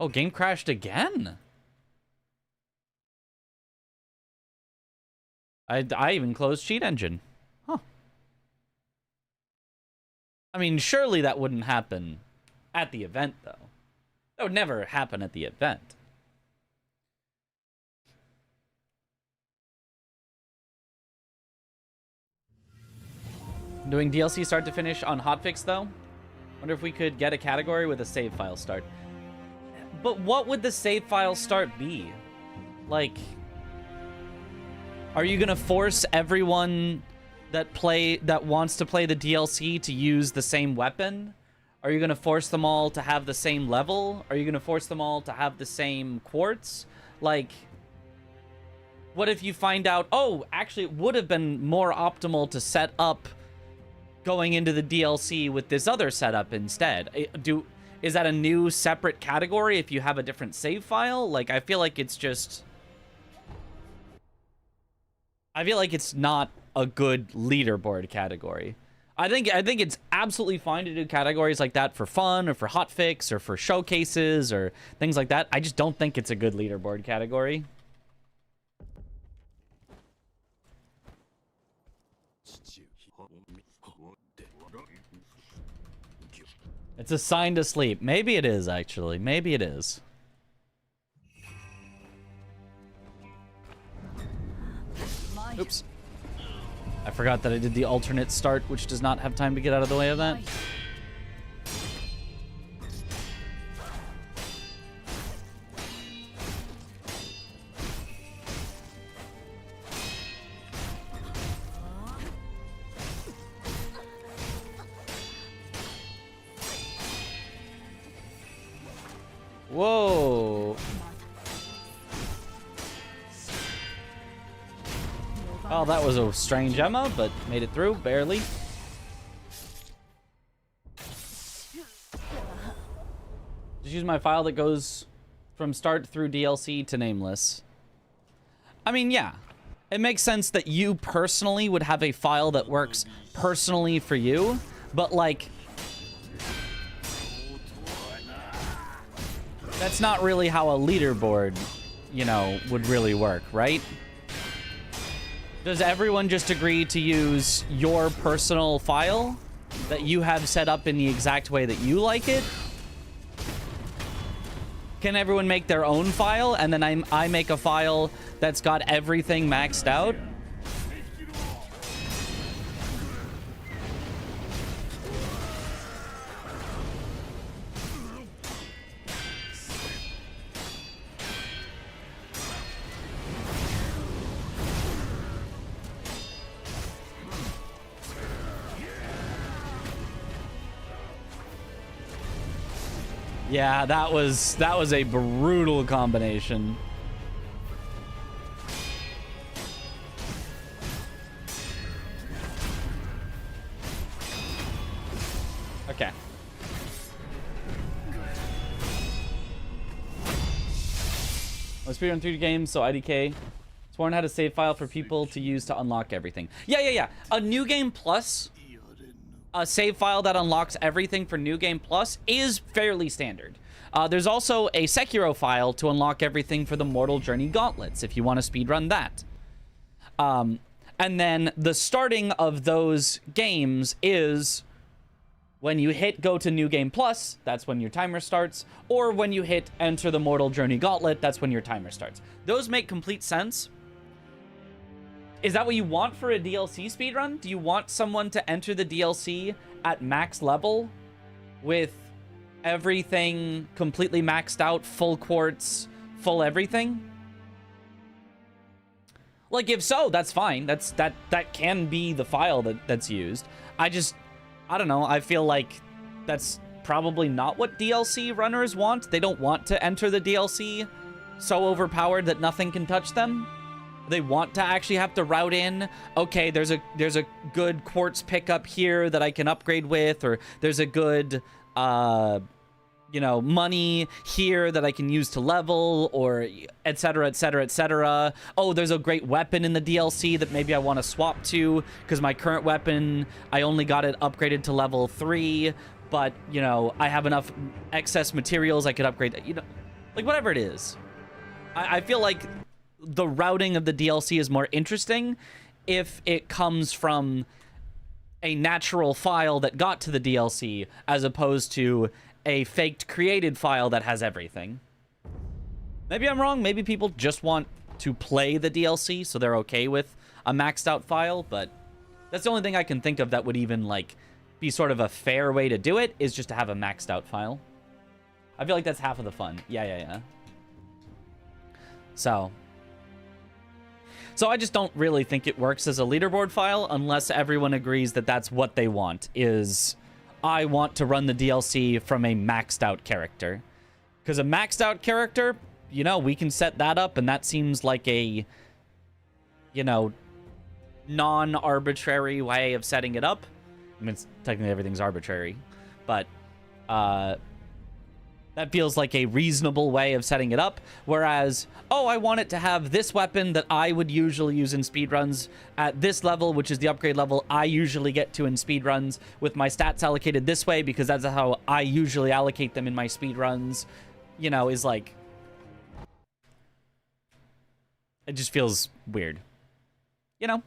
Oh, game crashed again? I even closed cheat engine. Huh. I mean, surely that wouldn't happen at the event, though. That would never happen at the event. Doing DLC start to finish on hotfix, though. Wonder if we could get a category with a save file start. But what would the save file start be? Like, are you gonna force everyone that wants to play the DLC to use the same weapon? Are you gonna force them all to have the same level? Are you gonna force them all to have the same quartz? Like, what if you find out, oh, actually it would have been more optimal to set up going into the DLC with this other setup instead? Is that a new separate category if you have a different save file? Like, I feel like it's just... I feel like it's not a good leaderboard category. I think it's absolutely fine to do categories like that for fun or for hotfix or for showcases or things like that. I just don't think it's a good leaderboard category. It's a sign to sleep. Maybe it is, actually. Maybe it is. Oops. I forgot that I did the alternate start, which does not have time to get out of the way of that. Whoa. Oh, that was a strange Emma, but made it through, barely. Just use my file that goes from start through DLC to nameless. I mean, yeah. It makes sense that you personally would have a file that works personally for you, but like, that's not really how a leaderboard, you know, would really work, right? Does everyone just agree to use your personal file that you have set up in the exact way that you like it? Can everyone make their own file and then I make a file that's got everything maxed out? Yeah, that was a brutal combination. Okay. I was speedrun 3 games, so IDK. Sworn had a save file for people to use to unlock everything. Yeah. A New Game Plus, a save file that unlocks everything for New Game Plus is fairly standard. There's also a Sekiro file to unlock everything for the Mortal Journey Gauntlets, if you want to speedrun that. And then the starting of those games is when you hit go to New Game Plus, that's when your timer starts, or when you hit enter the Mortal Journey Gauntlet, that's when your timer starts. Those make complete sense. Is that what you want for a DLC speedrun? Do you want someone to enter the DLC at max level with everything completely maxed out, full quartz, full everything? Like, if so, that's fine. That can be the file that's used. I don't know. I feel like that's probably not what DLC runners want. They don't want to enter the DLC so overpowered that nothing can touch them. They want to actually have to route in, okay, there's a good quartz pickup here that I can upgrade with, or there's a good, you know, money here that I can use to level, or etc, etc, etc. Oh, there's a great weapon in the DLC that maybe I want to swap to, because my current weapon, I only got it upgraded to level 3, but, you know, I have enough excess materials I could upgrade, you know, like, whatever it is. I feel like the routing of the DLC is more interesting if it comes from a natural file that got to the DLC as opposed to a faked created file that has everything. Maybe I'm wrong. Maybe people just want to play the DLC, so they're okay with a maxed out file, but that's the only thing I can think of that would even, like, be sort of a fair way to do it, is just to have a maxed out file. I feel like that's half of the fun. Yeah. So I just don't really think it works as a leaderboard file unless everyone agrees that that's what they want, is I want to run the DLC from a maxed out character. Because a maxed out character, you know, we can set that up, and that seems like a, you know, non-arbitrary way of setting it up. I mean, technically everything's arbitrary, but that feels like a reasonable way of setting it up. Whereas, oh, I want it to have this weapon that I would usually use in speedruns at this level, which is the upgrade level I usually get to in speedruns, with my stats allocated this way, because that's how I usually allocate them in my speedruns, you know, is like... It just feels weird. You know?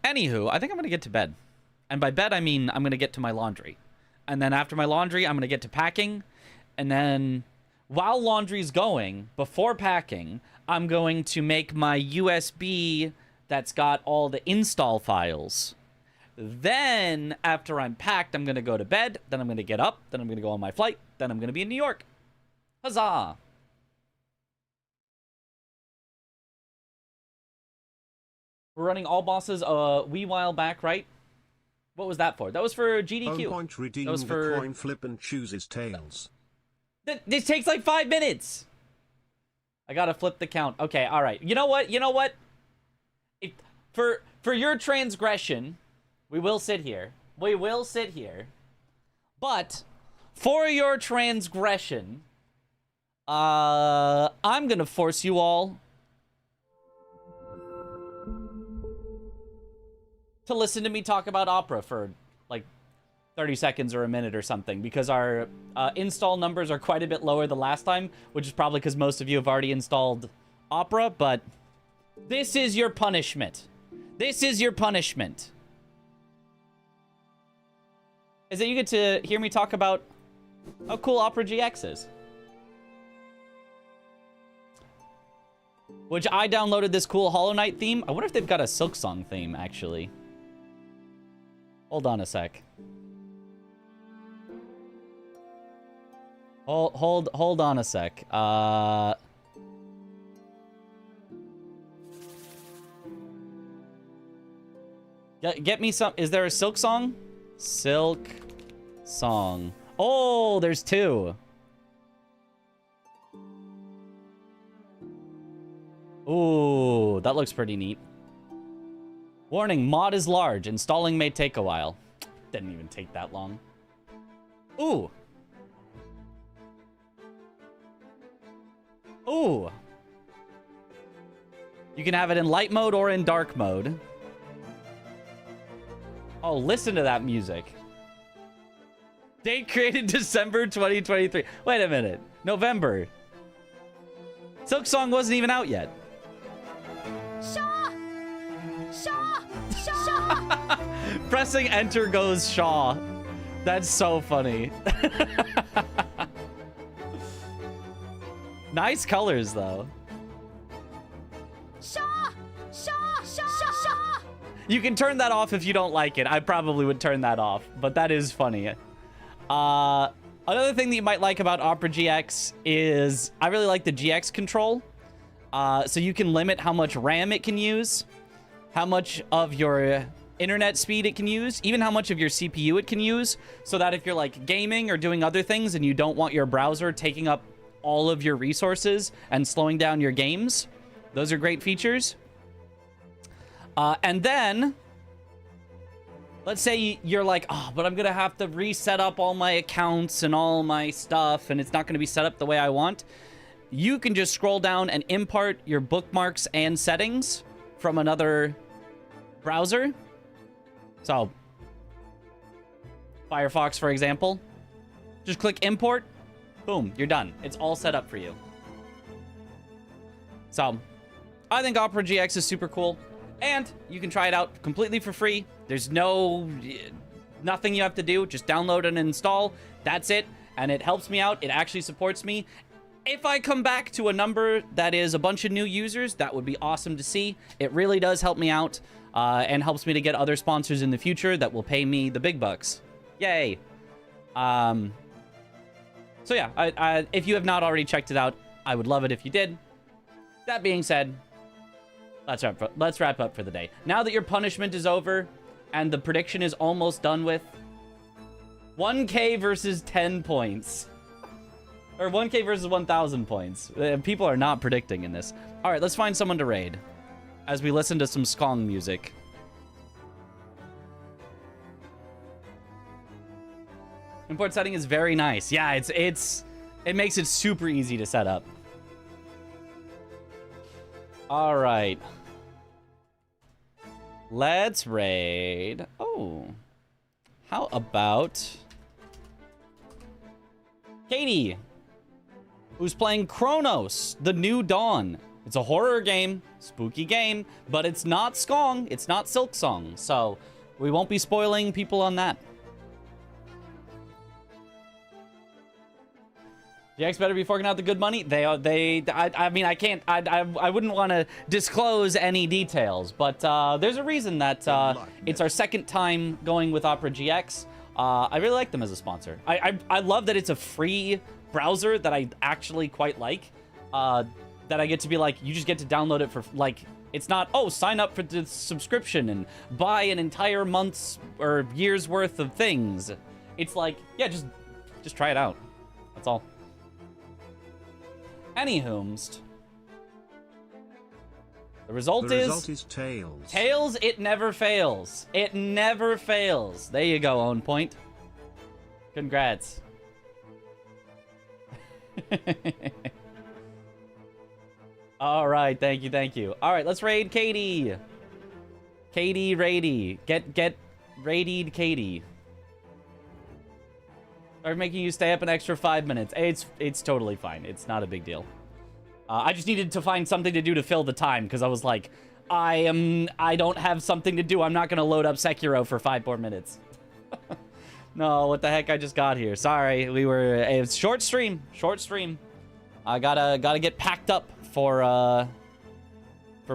Anywho, I think I'm gonna get to bed. And by bed, I mean I'm going to get to my laundry. And then after my laundry, I'm going to get to packing. And then while laundry's going, before packing, I'm going to make my USB that's got all the install files. Then, after I'm packed, I'm going to go to bed. Then I'm going to get up. Then I'm going to go on my flight. Then I'm going to be in New York. Huzzah! We're running all bosses a wee while back, right? What was that for? That was for GDQ. Point redeem that was for... the coin flip and chooses tails. This takes like 5 minutes. I gotta flip the count. Okay, all right. You know what? For your transgression, we will sit here. But for your transgression, I'm gonna force you all to listen to me talk about Opera for like 30 seconds or a minute or something, because our install numbers are quite a bit lower than last time, which is probably because most of you have already installed Opera, but this is your punishment. This is your punishment. Is that you get to hear me talk about how cool OperaGX is. Which I downloaded this cool Hollow Knight theme. I wonder if they've got a Silksong theme, actually. Hold on a sec. Hold on a sec. Get me some. Is there a Silksong? Silk Song. Oh, there's two. Ooh, that looks pretty neat. Warning, mod is large. Installing may take a while. Didn't even take that long. Ooh. Ooh. You can have it in light mode or in dark mode. Oh, listen to that music. Date created December 2023. Wait a minute. November. Silksong wasn't even out yet. Shaw! Shaw! Shaw! Pressing enter goes Shaw. That's so funny. Nice colors, though. Shaw! Shaw! Shaw! Shaw! You can turn that off if you don't like it. I probably would turn that off, but that is funny. Another thing that you might like about OperaGX is I really like the GX control. So you can limit how much RAM it can use, how much of your internet speed it can use, even how much of your CPU it can use, so that if you're like gaming or doing other things and you don't want your browser taking up all of your resources and slowing down your games, those are great features. And then, let's say you're like, oh, but I'm going to have to reset up all my accounts and all my stuff, and it's not going to be set up the way I want. You can just scroll down and import your bookmarks and settings from another browser. So, Firefox, for example. Just click import. Boom, you're done. It's all set up for you. So, I think OperaGX is super cool. And you can try it out completely for free. There's nothing you have to do. Just download and install. That's it. And it helps me out. It actually supports me. If I come back to a number that is a bunch of new users, that would be awesome to see. It really does help me out and helps me to get other sponsors in the future that will pay me the big bucks. Yay. So yeah, if you have not already checked it out, I would love it if you did. That being said, let's wrap up for the day. Now that your punishment is over and the prediction is almost done with, 1K versus 10 points. Or 1K versus 1,000 points. People are not predicting in this. All right, let's find someone to raid as we listen to some skong music. Import setting is very nice. Yeah, it makes it super easy to set up. All right. Let's raid. Oh. How about Katie, who's playing Chronos, The New Dawn. It's a horror game, spooky game, but it's not skong, it's not Silksong, so we won't be spoiling people on that. GX better be forking out the good money. I mean, I wouldn't want to disclose any details, but there's a reason that it's our second time going with OperaGX. I really like them as a sponsor. I love that it's a free browser that I actually quite like. That I get to be like, you just get to download it for, like, it's not, oh, sign up for the subscription and buy an entire month's or year's worth of things. It's like, yeah, just try it out. That's all. Anywhomst. The result is Tails. Tails, it never fails. It never fails. There you go, Own Point. Congrats. All right, thank you, thank you. All right, let's raid Katie. Katie Rady. Get raided Katie. Or making you stay up an extra 5 minutes. It's totally fine. It's not a big deal. I just needed to find something to do to fill the time because I was like, I don't have something to do. I'm not gonna load up Sekiro for 5 more minutes. No, what the heck I just got here. Sorry, it was short stream. I gotta get packed up for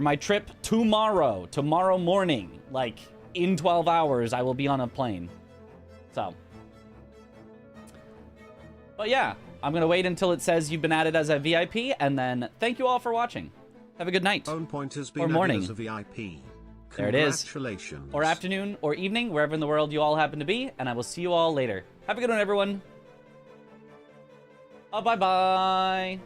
my trip tomorrow. Tomorrow morning, like in 12 hours, I will be on a plane. So, but yeah, I'm gonna wait until it says you've been added as a VIP, and then thank you all for watching. Have a good night. Own Point has been or morning added as a VIP. There it is. Congratulations. Or afternoon or evening, wherever in the world you all happen to be, and I will see you all later. Have a good one, everyone. Bye-bye.